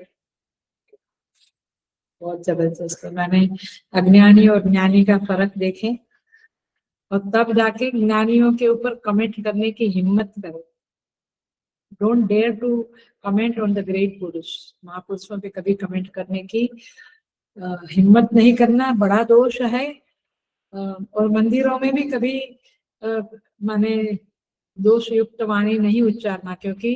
बहुत जबरदस्त है। मैंने अज्ञानी और ज्ञानी का फर्क देखे, और तब जाके ज्ञानियों के ऊपर कमेंट करने की हिम्मत करो। Don't dare to comment on the great पुरुष, महापुरुषों पे कभी कमेंट करने की हिम्मत नहीं करना, बड़ा दोष है। और मंदिरों में भी कभी माने दोष युक्त वाणी नहीं उच्चारना, क्योंकि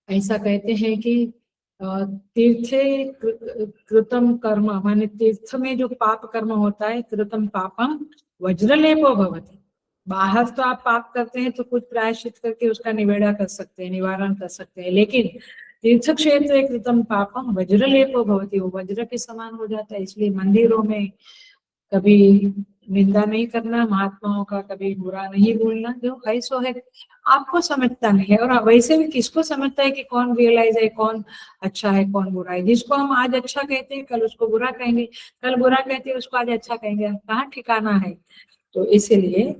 ऐसा कहते हैं कि तीर्थे कृतम कर्म, माने तीर्थ में जो पाप कर्म होता है, कृतम पापम वज्रलेपो भवति। बाहर तो आप पाप करते हैं तो कुछ प्रायश्चित करके उसका निवेड़ा कर सकते हैं, निवारण कर सकते हैं, लेकिन तीर्थ क्षेत्र कृतम पापम वज्रलेपो भवति, वो वज्र के समान हो जाता है। इसलिए मंदिरों में कभी निंदा नहीं करना, महात्माओं का कभी बुरा नहीं बोलना, जो है सो है। आपको समझता नहीं है, और वैसे भी किसको समझता है कि कौन रियलाइज है, कौन अच्छा है कौन बुरा है। जिसको हम आज अच्छा कहते हैं कल उसको बुरा कहेंगे, कल बुरा कहते हैं उसको आज अच्छा कहेंगे, कहाँ ठिकाना है। तो इसीलिए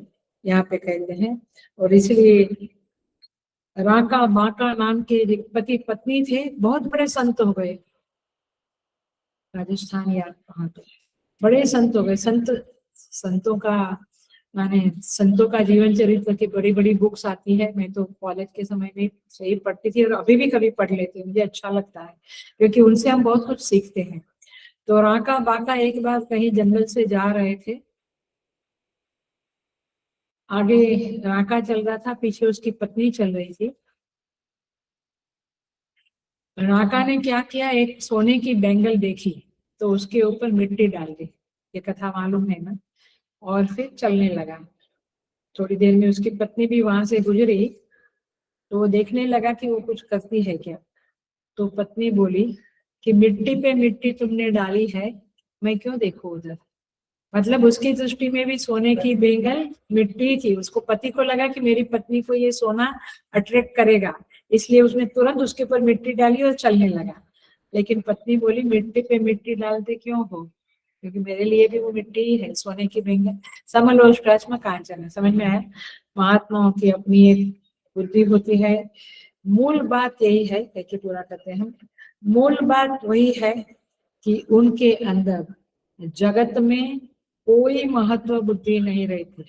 यहाँ पे कहते हैं। और इसलिए राका बाका नाम के पति पत्नी थे, बहुत बड़े संत हो गए, राजस्थान या कहाँ पे बड़े संत हो गए। संतों का माने संतों का जीवन चरित्र की बड़ी बड़ी बुक्स आती है। मैं तो कॉलेज के समय में सही पढ़ती थी, और अभी भी कभी पढ़ लेती हूँ, मुझे अच्छा लगता है क्योंकि उनसे हम बहुत कुछ सीखते हैं। तो राका बाका एक बार कहीं जंगल से जा रहे थे, आगे राका चल रहा था, पीछे उसकी पत्नी चल रही थी। राका ने क्या किया, एक सोने की बैंगल देखी तो उसके ऊपर मिट्टी डाल दी। ये कथा मालूम है ना? और फिर चलने लगा। थोड़ी देर में उसकी पत्नी भी वहां से गुजरी, तो वो देखने लगा कि वो कुछ करती है क्या। तो पत्नी बोली कि मिट्टी पे मिट्टी तुमने डाली है, मैं क्यों देखूं उधर। मतलब उसकी दृष्टि में भी सोने की बेंगल मिट्टी थी। उसको पति को लगा कि मेरी पत्नी को ये सोना अट्रैक्ट करेगा, इसलिए उसने तुरंत उसके ऊपर मिट्टी डाली और चलने लगा। लेकिन पत्नी बोली मिट्टी पे मिट्टी डालते क्यों हो, क्योंकि मेरे लिए भी वो मिट्टी ही है, सोने की बेंगल। समलोष्टाच में कांचन है। समझ में आया? महात्माओं की अपनी एक बुद्धि होती है। मूल बात यही है, कि पूरा करते हैं हम। मूल बात वही है कि उनके अंदर जगत में कोई महत्व बुद्धि नहीं रहती।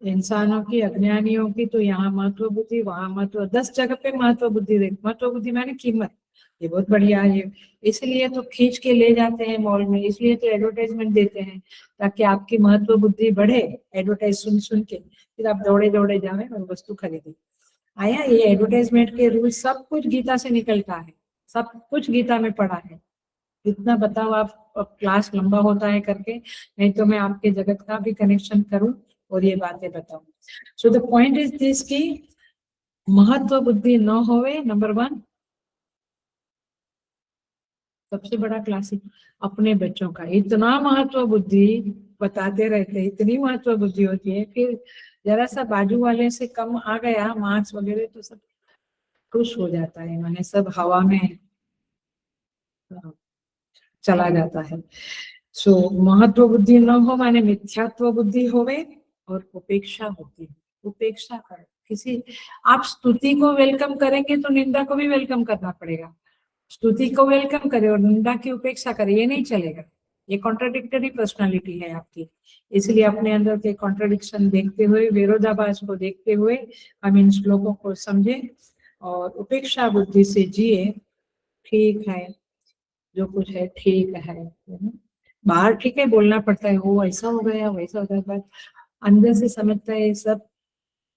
इंसानों की, अज्ञानियों की तो यहाँ महत्व बुद्धि, वहां महत्व, 10 जगह पे महत्व बुद्धि रहती। महत्व बुद्धि माने कीमत। ये बहुत बढ़िया है। इसलिए तो खींच के ले जाते हैं मॉल में, इसलिए तो एडवर्टाइजमेंट देते हैं, ताकि आपकी महत्व बुद्धि बढ़े। एडवर्टाइज सुन सुन के फिर आप दौड़े दौड़े जाए और वस्तु खरीदे। आया ये एडवर्टाइजमेंट के रूल, सब कुछ गीता से निकलता है, सब कुछ गीता में पढ़ा है। इतना बताओ आप, अब क्लास लंबा होता है करके, नहीं तो मैं आपके जगत का भी कनेक्शन करूं और ये बातें बताऊं। So the point is this की महत्व बुद्धि न होवे, नंबर 1। सबसे बड़ा क्लासिक अपने बच्चों का इतना महत्व बुद्धि बताते रहते हैं, इतनी महत्व बुद्धि होती है, फिर जरा सा बाजू वाले से कम आ गया मार्क्स वगैरह तो सब खुश हो जाता है, माने सब हवा में चला जाता है। सो महत्व बुद्धि न हो माने मिथ्यात्व बुद्धि होवे, और उपेक्षा होती है। उपेक्षा कर किसी, आप स्तुति को वेलकम करेंगे तो निंदा को भी वेलकम करना पड़ेगा। स्तुति को वेलकम करे और निंदा की उपेक्षा करे, ये नहीं चलेगा। ये कॉन्ट्राडिक्टरी पर्सनालिटी है आपकी। इसलिए अपने अंदर के कॉन्ट्राडिक्शन देखते हुए, विरोधाभास को देखते हुए हम इन श्लोकों को समझे और उपेक्षा बुद्धि से जिए। ठीक है, जो कुछ है ठीक है। बाहर ठीक है बोलना पड़ता है, वो ऐसा हो गया वैसा हो गया, बट अंदर से समझता है सब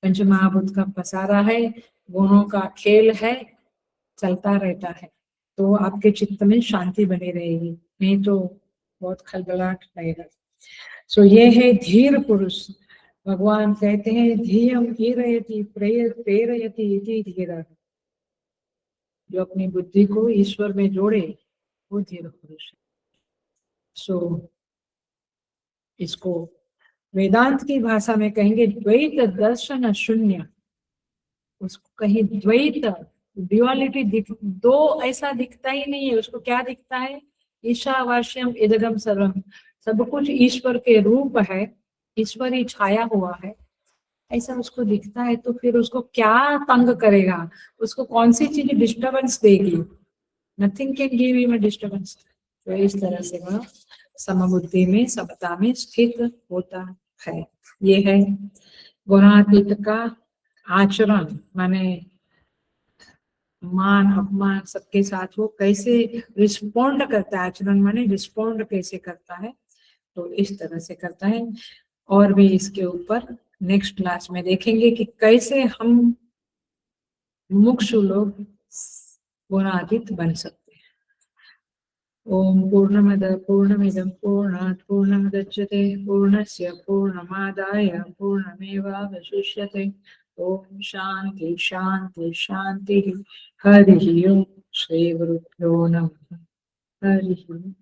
पंच महाभूत का पसारा है, गुणों का खेल है, चलता रहता है। तो आपके चित्त में शांति बनी रहेगी, नहीं तो बहुत खलबलाहट रहेगा। सो ये है धीर पुरुष। भगवान कहते हैं धीयम धीरयति प्रेरयति इति धीरः। जो अपनी बुद्धि को ईश्वर में जोड़े वो धीर पुरुष है। सो इसको वेदांत की भाषा में कहेंगे द्वैत दर्शन शून्य। उसको कहीं द्वैत, ड्युअलिटी दो ऐसा दिखता ही नहीं है। उसको क्या दिखता है? ईशावास्यम इदगम सर्वम, सब कुछ ईश्वर के रूप है, ईश्वर ही छाया हुआ है, ऐसा उसको दिखता है। तो फिर उसको क्या तंग करेगा? उसको कौन सी चीज डिस्टर्बेंस देगी? Nothing can give him a disturbance. तो इस तरह से वह समबुद्धि में, समता में स्थित होता है। ये है गुणातीत का आचरण, माने मान अपमान सबके साथ वो कैसे रिस्पोंड करता है। आचरण माने रिस्पोंड कैसे करता है, तो इस तरह से करता है। और भी इसके ऊपर नेक्स्ट क्लास में देखेंगे कि कैसे हम मुमुक्षु लोग गुणातीत बन सकते हैं। ओम पूर्णमद पूर्णमिदं पूर्णात् पूर्णमुदच्यते पूर्णस्य पूर्णमादाय पूर्णमेवावशिष्यते। ओम शांति शांति शांति। हरि ओम। श्री गुरुभ्यो नमः। हरि ओम।